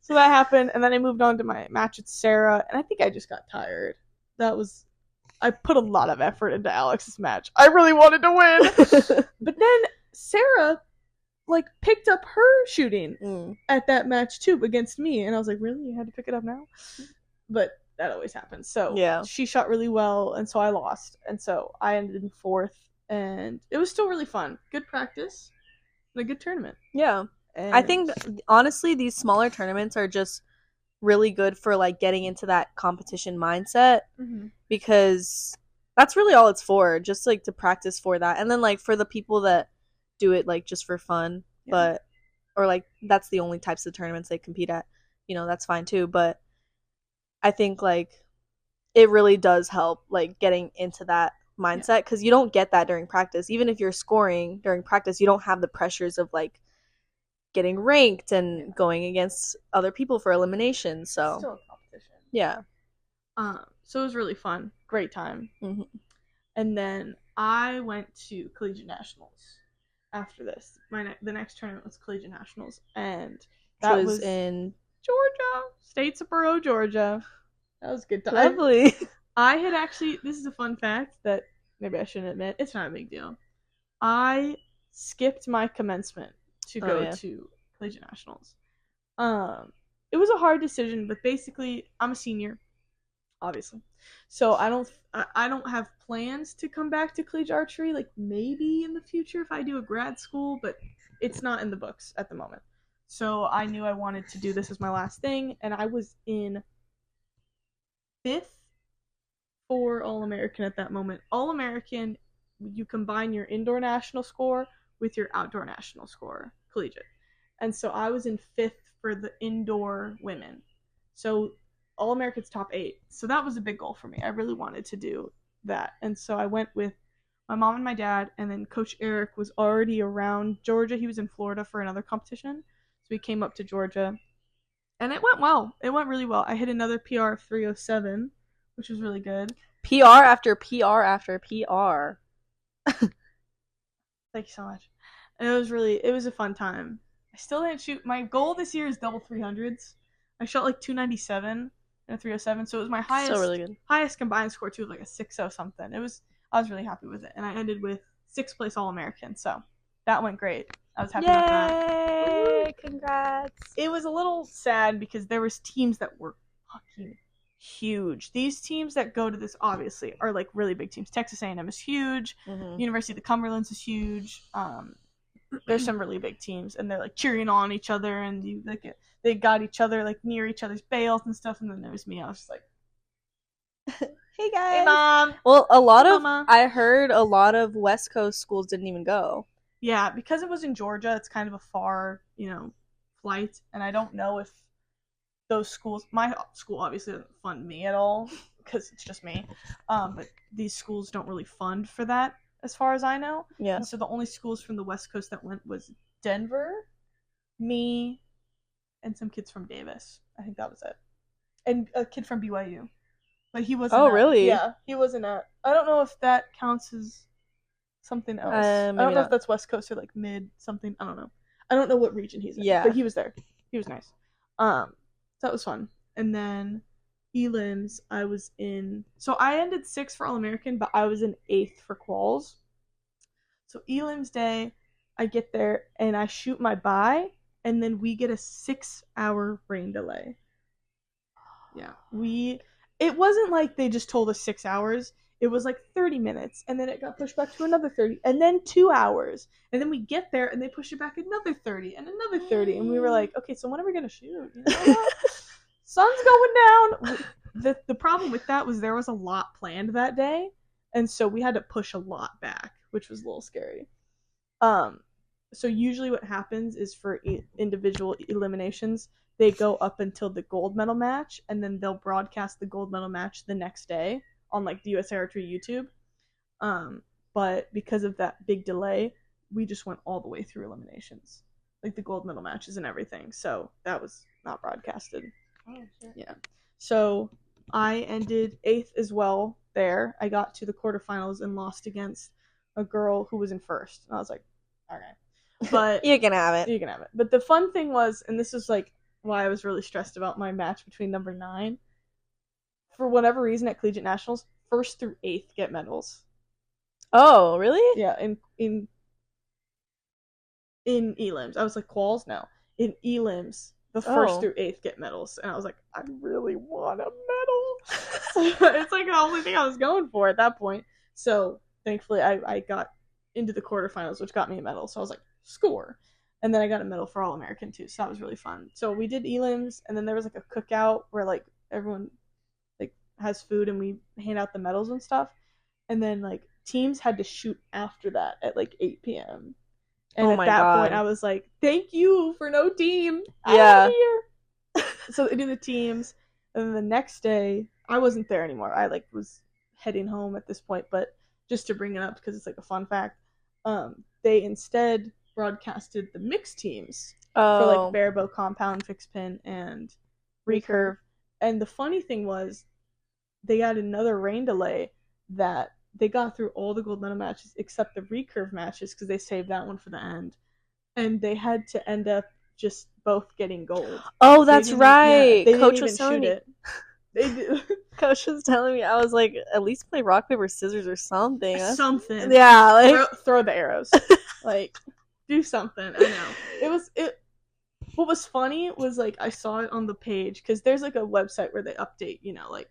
So that happened, and then I moved on to my match with Sarah, and I think I just got tired. I put a lot of effort into Alex's match. I really wanted to win. But then Sarah like picked up her shooting at that match too against me, and I was like, really? You had to pick it up now? But that always happens. So yeah, she shot really well, and so I lost, and so I ended in 4th, and it was still really fun. Good practice and a good tournament. Yeah. And I think honestly these smaller tournaments are just really good for like getting into that competition mindset, because that's really all it's for, just like to practice for that. And then like for the people that do it like just for fun, but or like that's the only types of tournaments they compete at, that's fine too. But I think like it really does help like getting into that mindset, because you don't get that during practice. Even if you're scoring during practice, you don't have the pressures of like getting ranked and going against other people for elimination. So still a competition. Yeah. So it was really fun. Great time. And then I went to Collegiate Nationals after this. The next tournament was Collegiate Nationals, and that was in Georgia, Statesboro, Georgia. That was a good time. Lovely. I had actually, this is a fun fact that maybe I shouldn't admit. It's not a big deal. I skipped my commencement to go to Collegiate Nationals. It was a hard decision, but basically I'm a senior, obviously. So I don't have plans to come back to collegiate archery, like maybe in the future if I do a grad school, but it's not in the books at the moment. So I knew I wanted to do this as my last thing, and I was in 5th for All-American at that moment. All-American, you combine your indoor national score with your outdoor national score, collegiate. And so I was in 5th for the indoor women. So All-American's top 8. So that was a big goal for me. I really wanted to do that. And so I went with my mom and my dad, and then Coach Eric was already around Georgia. He was in Florida for another competition. So we came up to Georgia. And it went well. It went really well. I hit another PR of 307, which was really good. PR after PR after PR. Thank you so much. And it was a fun time. I still didn't shoot. My goal this year is double 300s. I shot like 297 and a 307, so it was my highest, Still really good. Highest combined score too, like a 6.0 something. I was really happy with it, and I ended with 6th place All-American, so that went great. I was happy with that. Yay! Congrats. It was a little sad because there was teams that were fucking huge. These teams that go to this obviously are like really big teams. Texas A&M is huge. Mm-hmm. University of the Cumberlands is huge. There's some really big teams, and they're like cheering on each other, and they got each other like near each other's bales and stuff. And then there was me. I was just like, Hey guys. "Hey mom." Well, Mama. I heard a lot of West Coast schools didn't even go. Yeah, because it was in Georgia, it's kind of a far, flight, and I don't know if those schools. My school obviously doesn't fund me at all because it's just me. But these schools don't really fund for that, as far as I know. Yeah. And so the only schools from the West Coast that went was Denver, me, and some kids from Davis. I think that was it, and a kid from BYU. But he wasn't. Oh, really? Yeah, he wasn't at. I don't know if that counts as something else. I don't know if that's West Coast or like mid something. I don't know. I don't know what region he's in. Yeah. But he was there. He was nice. So that was fun. And then elims, I was in. So I ended 6th for All-American, but I was in 8th for quals. So elims day, I get there and I shoot my bye, and then we get a 6-hour rain delay. Yeah, it wasn't like they just told us 6 hours. It was like 30 minutes, and then it got pushed back to another 30, and then 2 hours. And then we get there, and they push it back another 30, and another 30. And we were like, okay, so when are we going to shoot? You know what? Sun's going down. The problem with that was there was a lot planned that day, and so we had to push a lot back, which was a little scary. So usually what happens is for individual eliminations, they go up until the gold medal match, and then they'll broadcast the gold medal match the next day on like the USA Archery YouTube. But because of that big delay, we just went all the way through eliminations, like the gold medal matches and everything. So that was not broadcasted. Oh, shit. Yeah. So I ended 8th as well there. I got to the quarterfinals and lost against a girl who was in 1st. And I was like, okay. But You can have it. you can have it. But the fun thing was, and this is like why I was really stressed about my match between number 9. For whatever reason at Collegiate Nationals, 1st through 8th get medals. Oh, really? Yeah, in elims. I was like, quals? No. In elims, the 1st through 8th get medals. And I was like, I really want a medal. It's like the only thing I was going for at that point. So thankfully I got into the quarterfinals, which got me a medal. So I was like, score. And then I got a medal for All-American too. So that was really fun. So we did elims, and then there was like a cookout where like everyone like has food and we hand out the medals and stuff. And then like teams had to shoot after that at like 8 p.m. And at that point I was like, thank you for no team. Yeah. Here. So they did the teams, and then the next day I wasn't there anymore. I like was heading home at this point, but just to bring it up because it's like a fun fact, they instead broadcasted the mixed teams for like barebow, compound, fixed pin, and recurve. And the funny thing was, they got another rain delay that they got through all the gold medal matches except the recurve matches because they saved that one for the end, and they had to end up just both getting gold. Oh, that's right. Yeah, Coach was telling me. They did. Coach was telling me. I was like, at least play rock paper scissors or something. Something. Yeah, like throw the arrows. Like, do something. I know. What was funny was like I saw it on the page because there's like a website where they update. Like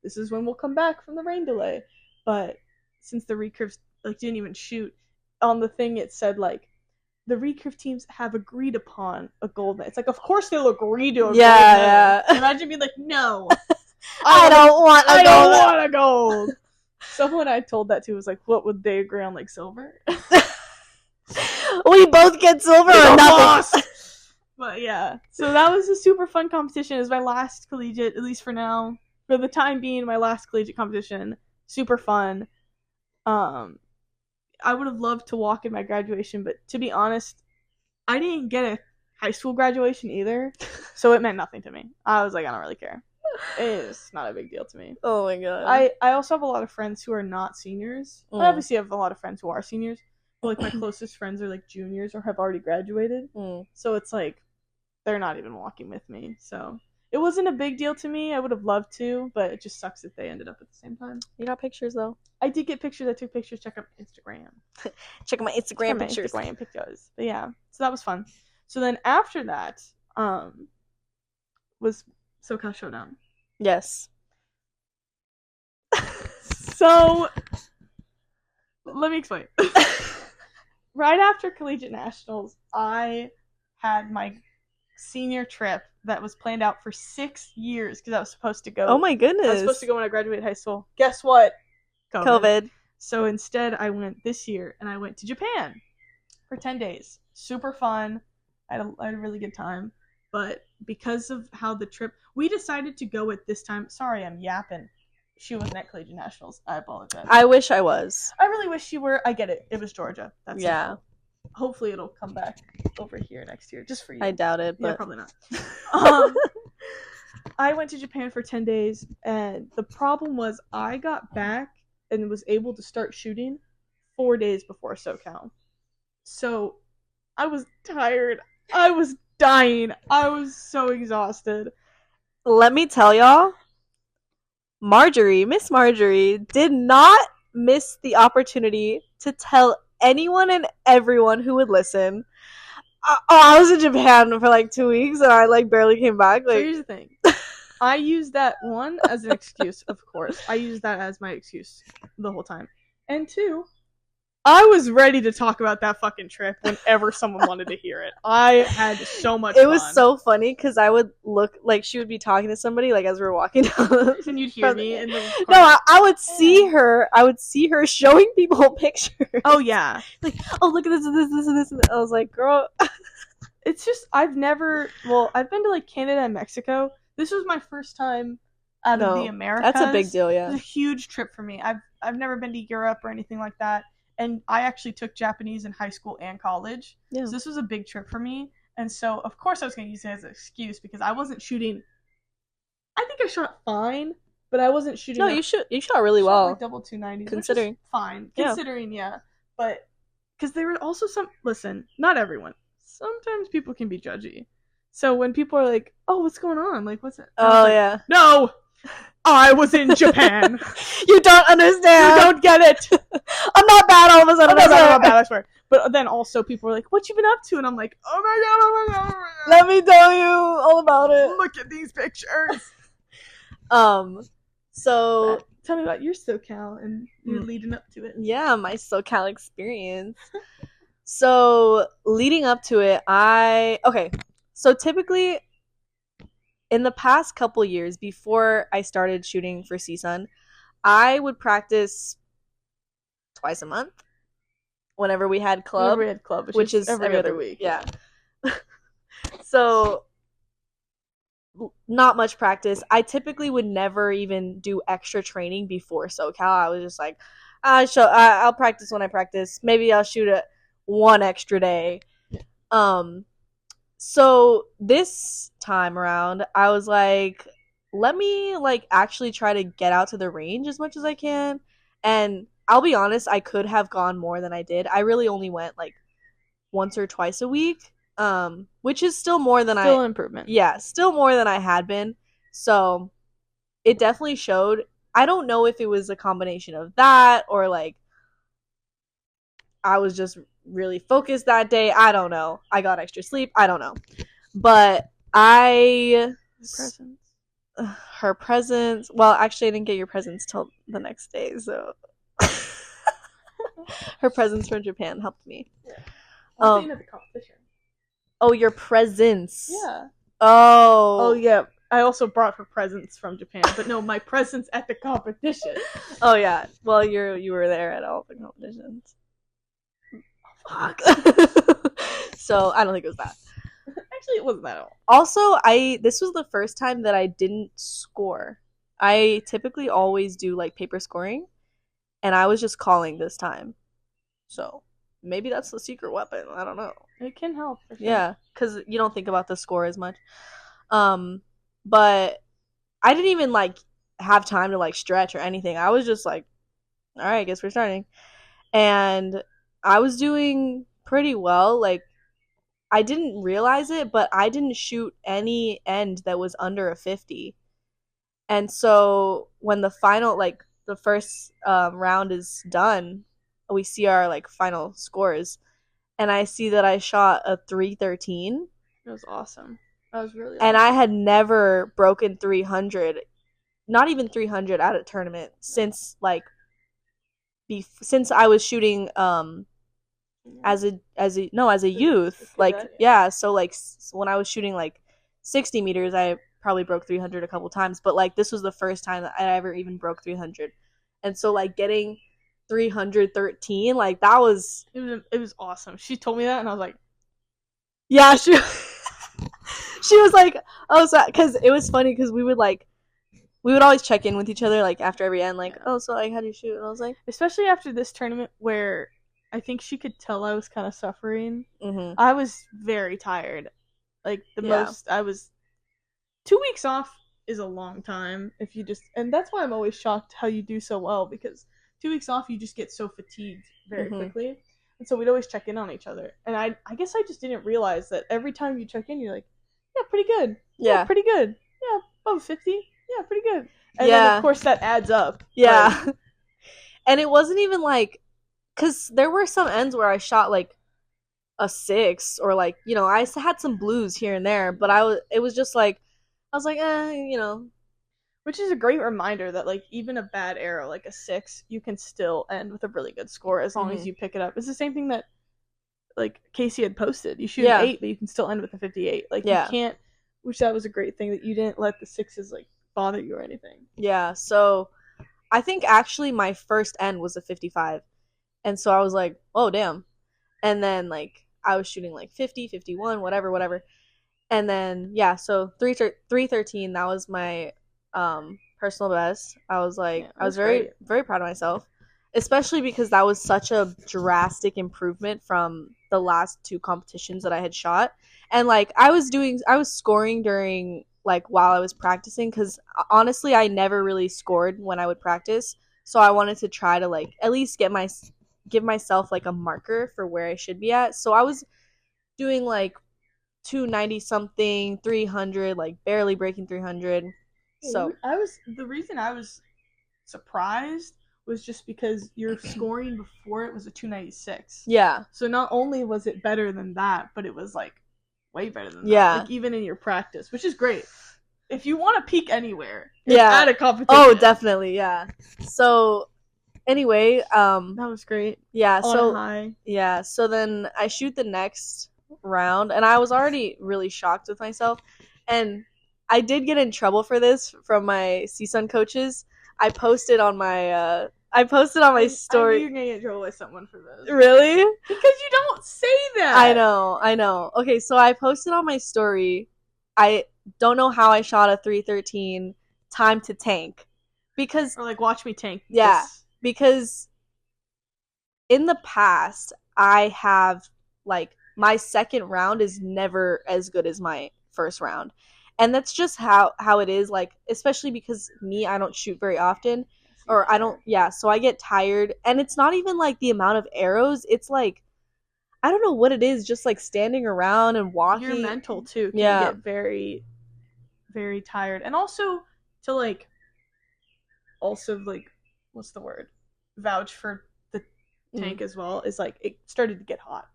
this is when we'll come back from the rain delay. But since the recurves like didn't even shoot on the thing, it said like the recurve teams have agreed upon a gold medal. It's like, of course they'll agree to a gold medal. Yeah. Imagine being like, no, I don't want a gold. Someone I told that to was like, what would they agree on, like silver? We both get silver or nothing. But yeah, so that was a super fun competition. It was my last collegiate, at least for now. For the time being, my last collegiate competition. Super fun. I would have loved to walk in my graduation, but to be honest, I didn't get a high school graduation either, so it meant nothing to me. I was like, I don't really care. It's not a big deal to me. Oh my god. I also have a lot of friends who are not seniors. I obviously have a lot of friends who are seniors, but like my closest friends are like juniors or have already graduated. So it's like they're not even walking with me. So it wasn't a big deal to me. I would have loved to, but it just sucks that they ended up at the same time. You got pictures though. I did get pictures. I took pictures. Check out Instagram. Check out my Instagram pictures. Instagram pictures. But yeah, so that was fun. So then after that, was SoCal Showdown. Yes. So let me explain. Right after Collegiate Nationals, I had my senior trip that was planned out for 6 years because I was supposed to go. Oh my goodness. I was supposed to go when I graduated high school. Guess what? COVID. So instead, I went this year, and I went to Japan for 10 days. Super fun. I had a really good time. But because of how the trip... We decided to go at this time... Sorry, I'm yapping. She wasn't at Collegiate Nationals. I apologize. I wish I was. I really wish you were. I get it. It was Georgia. That's yeah. It. Hopefully it'll come back over here next year, just for you. I doubt it, but... Yeah, probably not. I went to Japan for 10 days, and the problem was I got back and was able to start shooting 4 days before SoCal. So I was tired. I was dying. I was so exhausted. Let me tell y'all, Miss Marjorie, did not miss the opportunity to tell anyone and everyone who would listen. I was in Japan for like 2 weeks and I like barely came back. Like, so here's the thing. I used that, one, as an excuse, of course. I used that as my excuse the whole time. And two, I was ready to talk about that fucking trip whenever someone wanted to hear it. I had so much fun. It was so funny because I would look, like, she would be talking to somebody, like, as we were walking down. And you'd hear me in the car. No, I would see her. I would see her showing people pictures. Oh, yeah. Like, oh, look at this and this and this and this. I was like, girl. It's just, I've been to, like, Canada and Mexico. This was my first time out of the Americas. That's a big deal, yeah. It was a huge trip for me. I've never been to Europe or anything like that. And I actually took Japanese in high school and college. Yeah. So this was a big trip for me. And so, of course, I was going to use it as an excuse because I wasn't shooting. I think I shot fine, but I wasn't shooting. No, you shot really well. Like double 290s. Considering. Fine. Considering, yeah. But, because there were also listen, not everyone. Sometimes people can be judgy. So when people are like, oh, what's going on? Like, what's it? Oh, yeah. No! I was in Japan. You don't understand. You don't get it. I'm not bad all of a sudden. I'm not bad, I swear. But then also people are like, what you been up to? And I'm like, oh my god. Let me tell you all about it. Look at these pictures. So tell me about your SoCal and you leading up to it. Yeah, my SoCal experience. So leading up to it, so typically in the past couple years before I started shooting for CSUN, I would practice twice a month whenever we had club. Which is every other week. Yeah. So not much practice. I typically would never even do extra training before SoCal. I was just like, I'll practice when I practice. Maybe I'll shoot it one extra day. So this time around, I was like, let me like actually try to get out to the range as much as I can. And I'll be honest, I could have gone more than I did. I really only went like once or twice a week, which is still more than Still improvement. Yeah, still more than I had been. So it definitely showed. I don't know if it was a combination of that or like I was just really focused that day. I don't know. I got extra sleep. I don't know. But her presents. Well, actually, I didn't get your presents till the next day, so her presents from Japan helped me. I was at the competition. Oh, your presents. Yeah. Oh. Oh yeah. I also brought her presents from Japan, but no, my presents at the competition. Oh yeah. Well, you were there at all the competitions. Fuck. So I don't think it was that. Actually, it wasn't that at all. Also, this was the first time that I didn't score. I typically always do like paper scoring, and I was just calling this time. So maybe that's the secret weapon. I don't know. It can help. For sure. Yeah, because you don't think about the score as much. But I didn't even like have time to like stretch or anything. I was just like, all right, I guess we're starting. And I was doing pretty well. Like, I didn't realize it, but I didn't shoot any end that was under a 50. And so when the final, like the first round is done, we see our like final scores, and I see that I shot a 313. It was awesome. That was really awesome. And I had never broken 300, not even 300 at a tournament since like since I was shooting as a youth. Like yeah, so like when I was shooting like 60 meters, I probably broke 300 a couple times, but like this was the first time that I ever even broke 300. And so like getting 313, like that was it was awesome. She told me that and I was like, yeah, she was like, oh, so because it was funny because we would always check in with each other like after every end, like, oh, so like how do you shoot? And I was like, especially after this tournament where I think she could tell I was kind of suffering. mm-hmm. I was very tired. Like most I was 2 weeks off is a long time if you just, and that's why I'm always shocked how you do so well, because 2 weeks off you just get so fatigued very quickly. And so we'd always check in on each other. And I guess I just didn't realize that every time you check in, you're like, yeah, pretty good. Yeah, pretty good. Yeah, above 50. Yeah, pretty good. And then, of course, that adds up. Yeah. Like, and it wasn't even like, because there were some ends where I shot like a 6 or like, you know, I had some blues here and there, but it was just like, I was like, you know. Which is a great reminder that, like, even a bad arrow, like a 6, you can still end with a really good score as long as you pick it up. It's the same thing that, like, Casey had posted. You shoot an 8, but you can still end with a 58. Like, you can't, which that was a great thing, that you didn't let the 6s, like, bother you or anything. Yeah, so I think actually my first end was a 55. And so I was like, oh, damn. And then, like, I was shooting, like, 50, 51, whatever. And then, yeah, so 313, that was my personal best. I was like, I was very, very proud of myself, especially because that was such a drastic improvement from the last 2 competitions that I had shot. And like I was scoring during like while I was practicing, because honestly I never really scored when I would practice, so I wanted to try to like at least give myself like a marker for where I should be at. So I was doing like 290 something, 300, like barely breaking 300. So the reason I was surprised was just because your scoring before it was a 296. Yeah. So not only was it better than that, but it was like way better than that. Like even in your practice, which is great. If you want to peak anywhere, at a competition. Oh, definitely, yeah. So anyway, that was great. Yeah, high. Yeah, so then I shoot the next round, and I was already really shocked with myself, and I did get in trouble for this from my CSUN coaches. I posted on my story. I knew you're gonna get in trouble with someone for this. Really? Because you don't say that. I know. Okay, so I posted on my story. I don't know how I shot a 313 time to tank, because or like watch me tank. Yeah, because in the past I have like my second round is never as good as my first round. And that's just how it is, like, especially because I don't shoot very often, or I don't, so I get tired, and it's not even, like, the amount of arrows, it's, like, I don't know what it is, just, like, standing around and walking. Your mental, too, can get very, very tired, and also, to, like, what's the word, vouch for the tank as well, is, like, it started to get hot.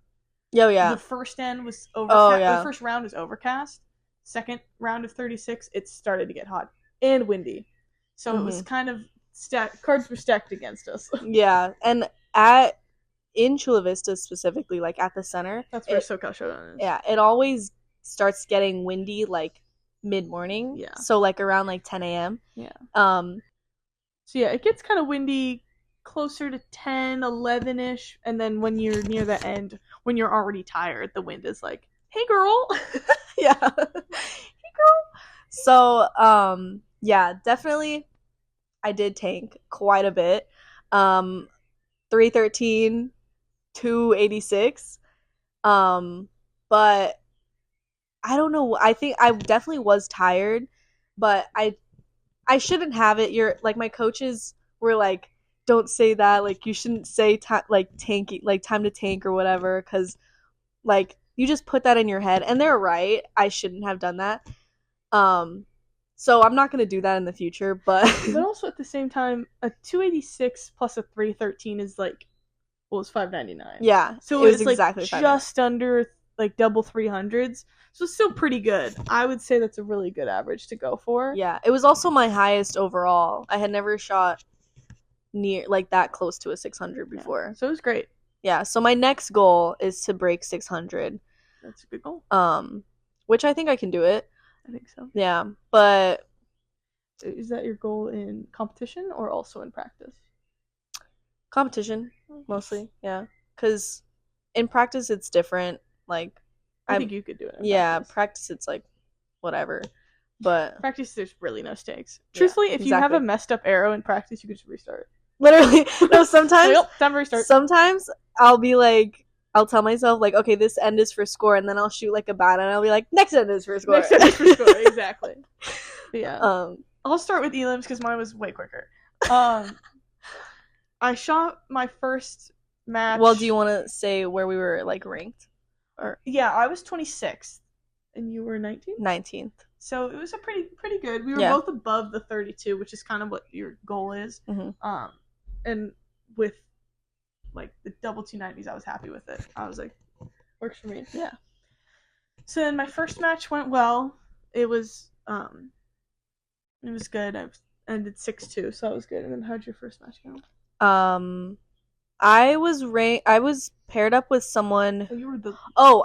Oh, yeah. The first end was overcast, the first round was overcast. Second round of 36, it started to get hot and windy, so it was kind of cards were stacked against us. Yeah, and at in Chula Vista specifically, like at the center. That's where SoCal Showdown is. Yeah, it always starts getting windy like mid-morning. Yeah. So like around like 10 a.m. Yeah. So yeah, it gets kind of windy closer to 10, 11-ish, and then when you're near the end, when you're already tired, the wind is like, hey girl. Yeah. Hey girl. So, yeah, definitely I did tank quite a bit. 313, 286. But I don't know. I think I definitely was tired, but I shouldn't have it. You're like, my coaches were like, don't say that. Like, you shouldn't say tanking, like time to tank or whatever, because like you just put that in your head, and they're right. I shouldn't have done that. So I'm not gonna do that in the future. But also at the same time, a 286 plus a 313 is like, well, it's 599. Yeah, so it's exactly like just under like double 300s. So it's still pretty good. I would say that's a really good average to go for. Yeah, it was also my highest overall. I had never shot near like that close to a 600 before. Yeah. So it was great. Yeah, so my next goal is to break 600. That's a good goal. Which I think I can do it. I think so. Yeah, but is that your goal in competition or also in practice? Competition, mostly. Yeah, because in practice it's different. Like, I think you could do it. Yeah, practice it's like whatever, but practice there's really no stakes. Truthfully, if you have a messed up arrow in practice, you could just restart. Literally, no. Sometimes, time to restart. Sometimes I'll be like, I'll tell myself like, okay, this end is for score, and then I'll shoot like a bat, and I'll be like, next end is for score. Next end is for score, exactly. But yeah. I'll start with elims because mine was way quicker. I shot my first match. Well, do you want to say where we were like ranked? Or yeah, I was 26th, and you were 19th. 19th. So it was a pretty good. We were both above the 32, which is kind of what your goal is. Mm-hmm. And with like the double 290s, I was happy with it. I was like, works for me. Yeah. So then my first match went well. It was good. I ended 6-2, so that was good. And then how'd your first match go? I was paired up with someone. Oh, you were the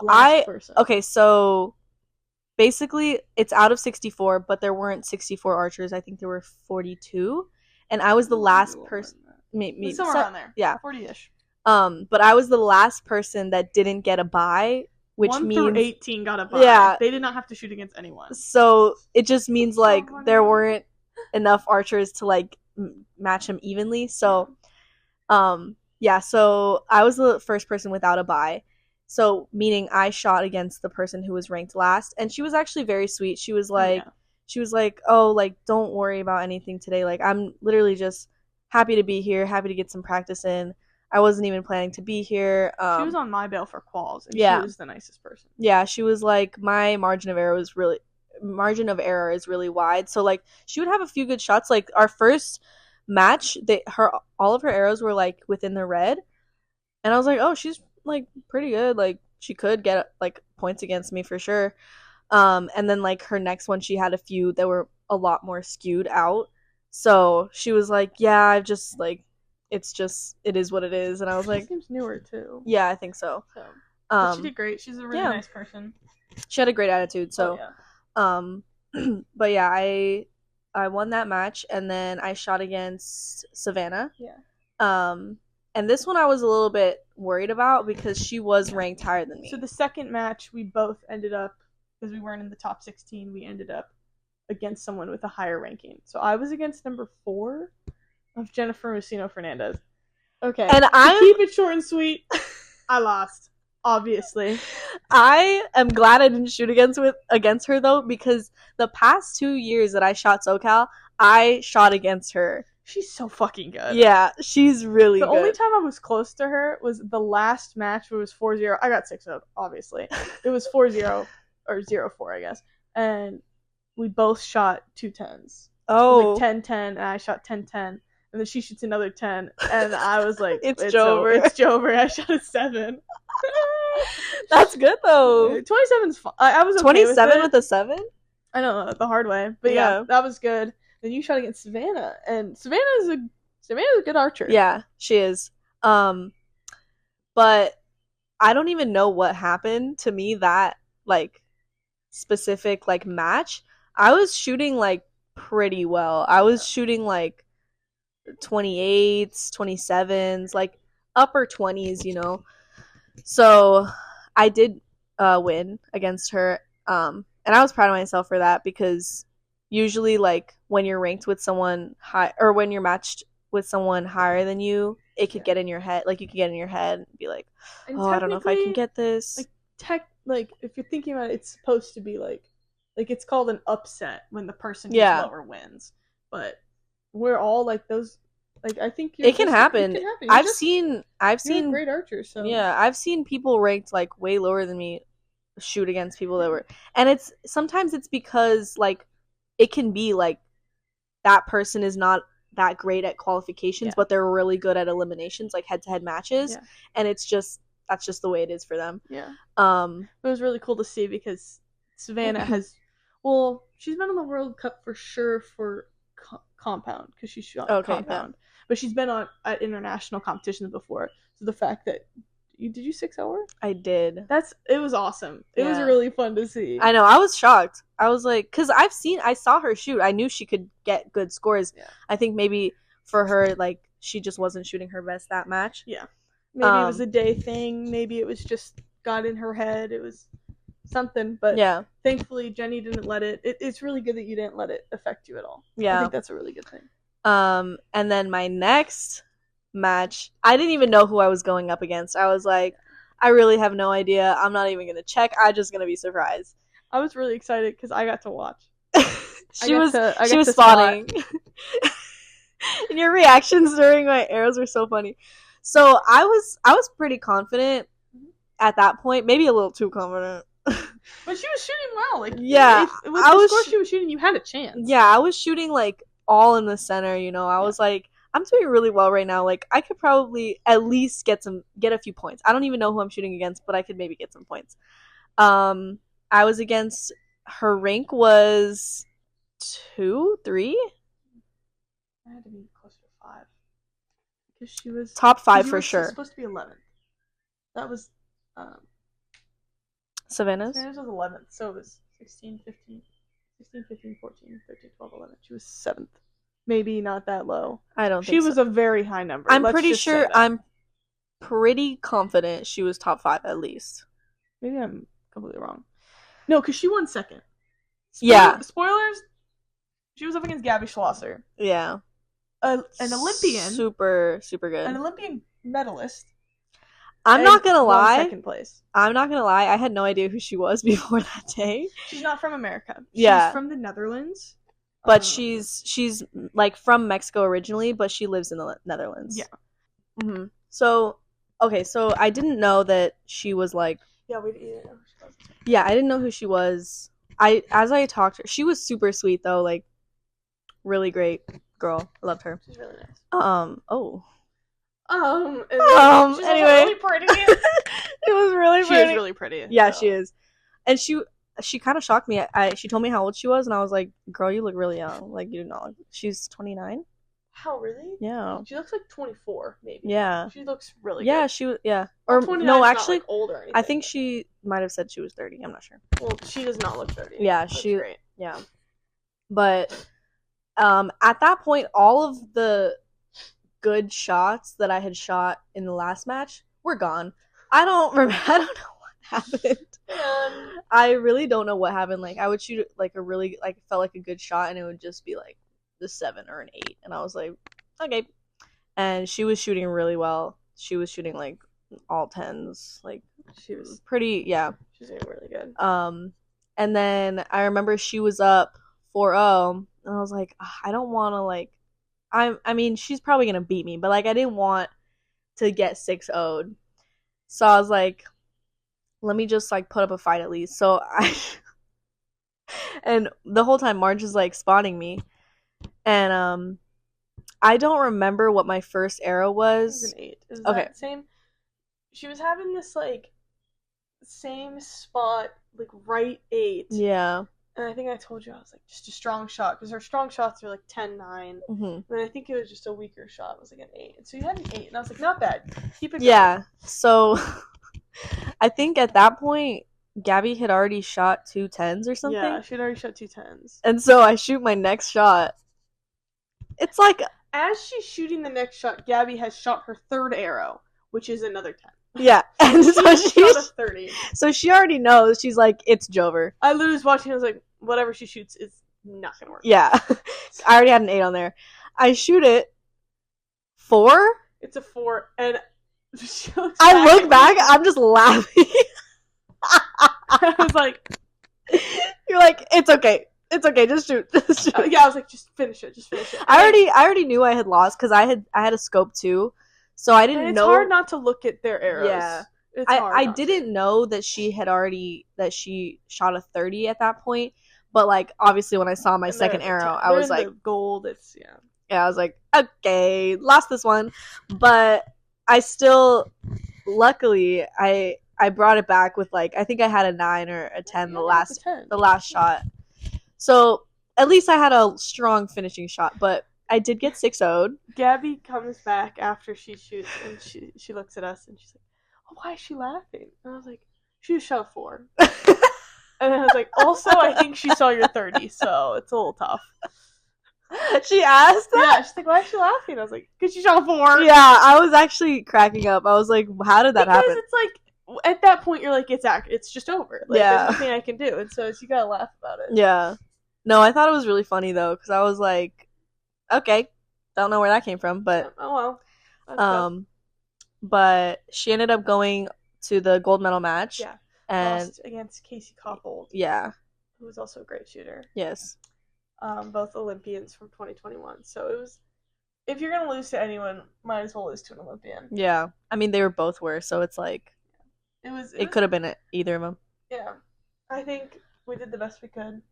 last person. Okay, so basically it's out of 64, but there weren't 64 archers. I think there were 42, and I was the last person. Maybe somewhere around there. Yeah, 40-ish. But I was the last person that didn't get a bye, which 1 means through 18 got a bye. Yeah, they did not have to shoot against anyone. So it just means like there weren't enough archers to like match them evenly. So, yeah. So I was the first person without a bye. So meaning I shot against the person who was ranked last, and she was actually very sweet. She was like, oh, like don't worry about anything today. Like I'm literally just happy to be here, happy to get some practice in. I wasn't even planning to be here. She was on my bail for quals, and she was the nicest person. Yeah, she was like, my margin of error is really wide. So like she would have a few good shots. Like our first match, all of her arrows were like within the red, and I was like, oh, she's like pretty good. Like she could get like points against me for sure. And then like her next one, she had a few that were a lot more skewed out. So she was like, yeah, I've just like, it is what it is. And I was like, she seems newer too. Yeah, I think so. But she did great. She's a really nice person. She had a great attitude. So, but yeah, I won that match, and then I shot against Savannah. Yeah. And this one I was a little bit worried about because she was ranked higher than me. So the second match, we both ended up, because we weren't in the top 16, we ended up against someone with a higher ranking. So I was against number 4 of Jennifer Musino Fernandez. Okay. And I keep it short and sweet. I lost, obviously. I am glad I didn't shoot against her though, because the past 2 years that I shot SoCal, I shot against her. She's so fucking good. Yeah, she's really good. The only time I was close to her was the last match where it was 4-0. I got 6-0, obviously. It was 4-0, or 0-4, I guess. And we both shot 2 10s. Oh. Like 10-10, and I shot 10-10. And then she shoots another 10, and I was like, it's Jover. It's Jover. I shot a 7. That's good, though. 27's fine. I was okay 27 with a 7? I know, the hard way. But yeah, that was good. Then you shot against Savannah, and Savannah's a good archer. Yeah, she is. but I don't even know what happened to me that like specific like match. I was shooting like pretty well. I was shooting like 28s, 27s, like upper 20s, you know. So I did win against her, and I was proud of myself for that, because usually like when you're ranked with someone high, or when you're matched with someone higher than you, it could get in your head. Like you could get in your head and be like, And oh, I don't know if I can get this. Like if you're thinking about it, it's supposed to be like it's called an upset when the person who's lower wins. But we're all like those. Like I think it can happen. I've seen you're a great archer, so yeah, I've seen people ranked like way lower than me shoot against people that were, and it's sometimes it's because like it can be like that person is not that great at qualifications, but they're really good at eliminations, like head-to-head matches, and it's just that's just the way it is for them. It was really cool to see, because Savannah has she's been on the World Cup for sure for compound, because she shot compound. But she's been at international competitions before. So the fact that did you 6-0? I did. It was awesome. It was really fun to see. I know. I was shocked. I was like, because I saw her shoot. I knew she could get good scores. Yeah. I think maybe for her, like, she just wasn't shooting her best that match. Yeah. Maybe it was a day thing. Maybe it was just got in her head. It was something. But thankfully, Jenny didn't let it. It's really good that you didn't let it affect you at all. Yeah. I think that's a really good thing. And then my next match, I didn't even know who I was going up against. I was like, I really have no idea. I'm not even gonna check. I'm just gonna be surprised. I was really excited because I got to watch. she was spotting. And your reactions during my arrows were so funny. So I was pretty confident at that point, maybe a little too confident. But she was shooting well. Like with the score she was shooting, you had a chance. Yeah, I was shooting like all in the center, you know. I was like, I'm doing really well right now. Like I could probably at least get a few points. I don't even know who I'm shooting against, but I could maybe get some points. I was against, her rank was 2, 3. I had to be closer to 5 because she was top 5 for sure. Supposed to be 11th. That was Savannah's was 11th, so it was 16, 15, 14, 13, 12, 11. She was 7th. Maybe not that low. I don't think she was a very high number. I'm pretty sure. I'm pretty confident she was top 5 at least. Maybe I'm completely wrong. No, because she won 2nd. Spoilers. She was up against Gabby Schlosser. Yeah. An Olympian. Super, super good. An Olympian medalist. I'm not gonna lie. 2nd place. I'm not gonna lie. I had no idea who she was before that day. She's not from America. She's from the Netherlands. But she's like from Mexico originally, but she lives in the Netherlands. Yeah. Mm-hmm. So, okay, so I didn't know that she was like. Yeah, we didn't know who she was. Yeah, I didn't know who she was. As I talked to her, she was super sweet though, like really great girl. I loved her. She's really nice. Anyway, really pretty. It was really pretty. She is really pretty. Yeah, so. She is, and she kind of shocked me. She told me how old she was, and I was like, "Girl, you look really young. Like you know, she's 29." How, really? Yeah. She looks like 24, maybe. Yeah. She looks really good. Yeah. Or no, actually, not, like, old or anything. I think she might have said she was 30. I'm not sure. Well, she does not look 30. Yeah, That's great. Yeah. But at that point, all of the good shots that I had shot in the last match were gone. I don't know what happened. I really don't know what happened. Like I would shoot like a really like felt like a good shot, and it would just be like the 7 or an 8, and I was like, okay. And she was shooting really well. She was shooting like all 10s. Like she was pretty. Yeah, she's doing really good. And then I remember she was up 4-0, and I was like, I don't want to like. I mean, she's probably gonna beat me, but like I didn't want to get 6-0'd. So I was like, let me just like put up a fight at least. So and the whole time Marj is like spawning me, and I don't remember what my first arrow was. It was an 8. Is that same? She was having this like same spot, like right 8. Yeah. And I think I told you I was like, just a strong shot, because her strong shots are like 10-9. Mm-hmm. And then I think it was just a weaker shot. It was like an 8. And so you had an 8, and I was like, not bad. Keep it going. So I think at that point, Gabby had already shot 2 10s or something. Yeah, she had already shot 2 10s. And so I shoot my next shot. It's like, as she's shooting the next shot, Gabby has shot her third arrow, which is another 10. Yeah, and so she shot a 30. So she already knows. She's like, it's Jover. I literally was watching. I was like, whatever she shoots is not gonna work. Yeah, I already had an 8 on there. I shoot it 4. It's a 4, and I look back. I'm just laughing. I was like, "You're like, it's okay. It's okay. Just shoot." Yeah, I was like, just finish it. I already knew I had lost because I had a scope too. So I didn't know. It's hard not to look at their arrows. Yeah. It's I didn't know that she shot a 30 at that point. But like obviously when I saw my second arrow, I was like gold. It's I was like, okay, lost this one. But I still luckily I brought it back with like I think I had a 9 or a 10 the last shot. So at least I had a strong finishing shot, but I did get 6-0'd. Gabby comes back after she shoots, and she looks at us, and she's like, "Oh, why is she laughing?" And I was like, "She just shot a 4." And I was like, "Also, I think she saw your 30, so it's a little tough." She asked that? Yeah, she's like, "Why is she laughing?" I was like, "Because she shot a 4." Yeah, I was actually cracking up. I was like, how did that happen? Because it's like, at that point, you're like, it's just over. Like, there's nothing I can do, and so you gotta laugh about it. Yeah. No, I thought it was really funny, though, because I was like, okay, don't know where that came from, but oh well. But she ended up going to the gold medal match. Yeah, and lost against Casey Coppold. Yeah, who was also a great shooter. Yes. Both Olympians from 2021. So it was, if you're gonna lose to anyone, might as well lose to an Olympian. Yeah, I mean they both were, so it's like it could have been either of them. Yeah, I think we did the best we could.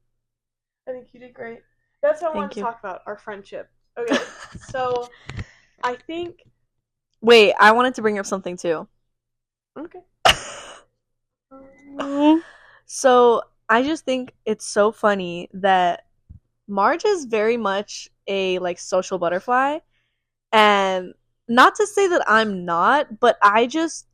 I think you did great. That's what I wanted to talk about, our friendship. Okay, so I think... Wait, I wanted to bring up something too. Okay. So, I just think it's so funny that Marj is very much a, like, social butterfly. And not to say that I'm not, but I just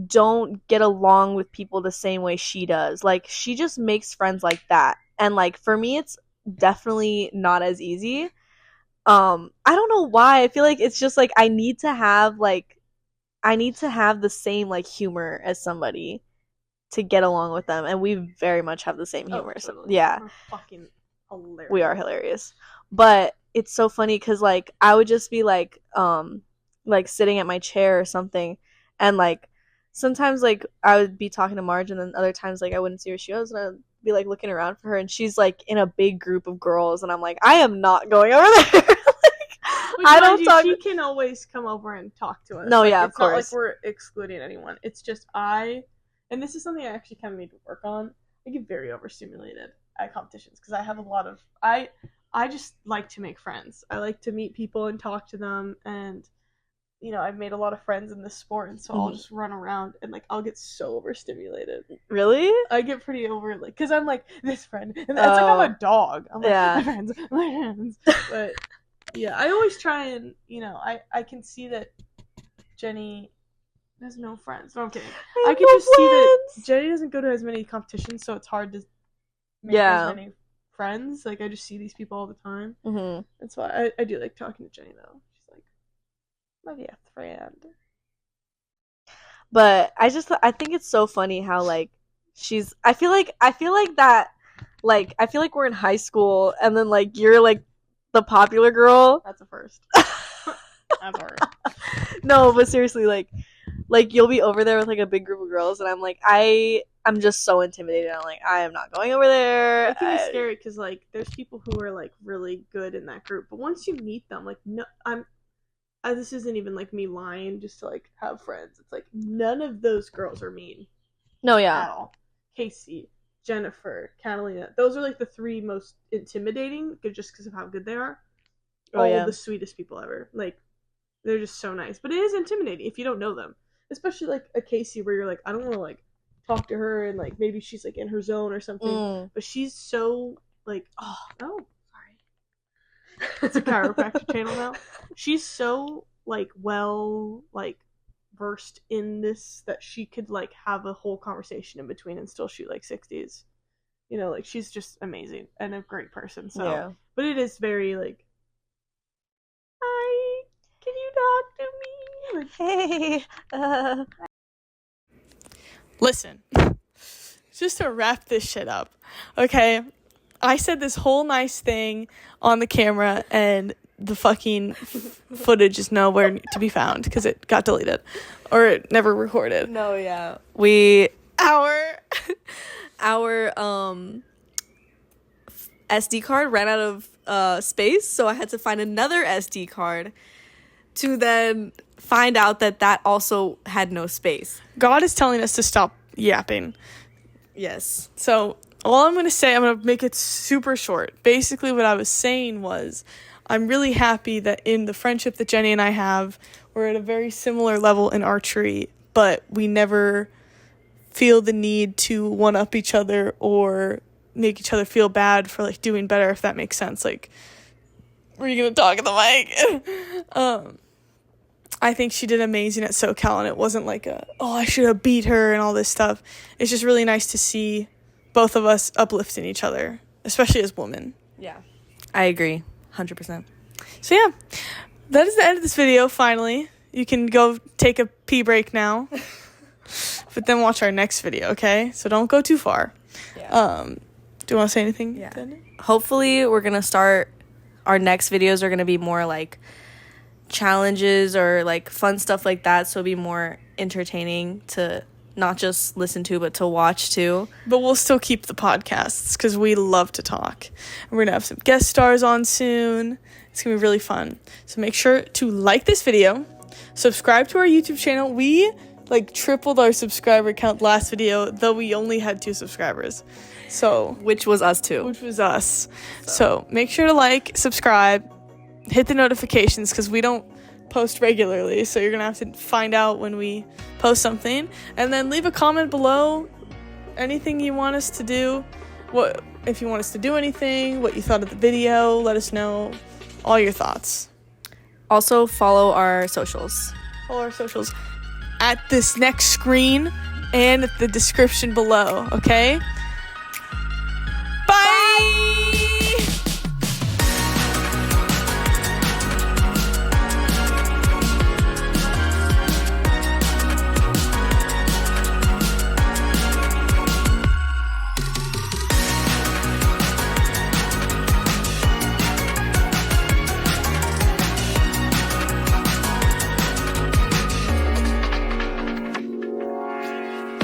don't get along with people the same way she does. Like, she just makes friends like that. And, like, for me, it's definitely not as easy. I don't know why. I feel like it's just like I need to have the same like humor as somebody to get along with them, and we very much have the same humor. Oh, totally. So, yeah, we're fucking hilarious. We are hilarious. But it's so funny because like I would just be like sitting at my chair or something, and like sometimes like I would be talking to Marj, and then other times like I wouldn't see where she was, and I'd be like looking around for her, and she's like in a big group of girls, and I'm like, I am not going over there. I don't talk. She can always come over and talk to us. No, like, yeah, of course. It's not like we're excluding anyone. It's just and this is something I actually kind of need to work on. I get very overstimulated at competitions because I have a lot of I just like to make friends. I like to meet people and talk to them, and you know, I've made a lot of friends in this sport, and so I'll just run around and like I'll get so overstimulated. Really? I get pretty over like because I'm like this friend, and it's like I'm a dog. I'm like my friends. But yeah, I always try and I can see that Jenny has no friends. No, I'm kidding. I can just see that Jenny doesn't go to as many competitions, so it's hard to make as many friends. Like I just see these people all the time. Mm-hmm. That's why I do like talking to Jenny though. Maybe a friend. But I think it's so funny how like I feel like that like I feel like we're in high school and then like you're like the popular girl. That's a first. That's a first. No, but seriously, like you'll be over there with like a big group of girls, and I'm like I'm just so intimidated. I'm like I am not going over there. It can be scary because like there's people who are like really good in that group, but once you meet them, like no, this isn't even like me lying just to like have friends. It's like none of those girls are mean. No, yeah. At all. Casey, Jennifer, Catalina. Those are like the 3 most intimidating just because of how good they are. All the sweetest people ever. Like they're just so nice. But it is intimidating if you don't know them. Especially like a Casey where you're like, I don't want to like talk to her and like maybe she's like in her zone or something. But she's so like sorry. It's a chiropractic channel now. She's so like well like versed in this that she could like have a whole conversation in between and still shoot like 60s. You know, like she's just amazing and a great person. So Yeah. But it is very like, hi, can you talk to me? Hey. Listen, just to wrap this shit up, okay? I said this whole nice thing on the camera, and the fucking footage is nowhere to be found because it got deleted or it never recorded. No, yeah. Our SD card ran out of space, so I had to find another SD card to then find out that also had no space. God is telling us to stop yapping. Yes. So all I'm going to say, I'm going to make it super short. Basically what I was saying was I'm really happy that in the friendship that Jenny and I have, we're at a very similar level in archery, but we never feel the need to one-up each other or make each other feel bad for like doing better, if that makes sense. Like, were you going to talk in the mic? I think she did amazing at SoCal, and it wasn't like I should have beat her and all this stuff. It's just really nice to see both of us uplifting each other, especially as women. Yeah. I agree. 100%. So yeah, that is the end of this video, finally. You can go take a pee break now, but then watch our next video, okay? So don't go too far. Yeah. Do you want to say anything? Yeah. Then? Hopefully we're going to start, our next videos are going to be more like challenges or like fun stuff like that, so it'll be more entertaining to not just listen to but to watch too. But we'll still keep the podcasts because we love to talk, and we're gonna have some guest stars on soon. It's gonna be really fun, so make sure to like this video, subscribe to our YouTube channel. We like tripled our subscriber count last video, though we only had 2 subscribers, so Which was us too. So make sure to like, subscribe, hit the notifications because we don't post regularly, so you're gonna have to find out when we post something, and then leave a comment below anything you want us to do, what if you want us to do anything, what you thought of the video. Let us know all your thoughts. Also follow our socials. All our socials at this next screen and at the description below, okay?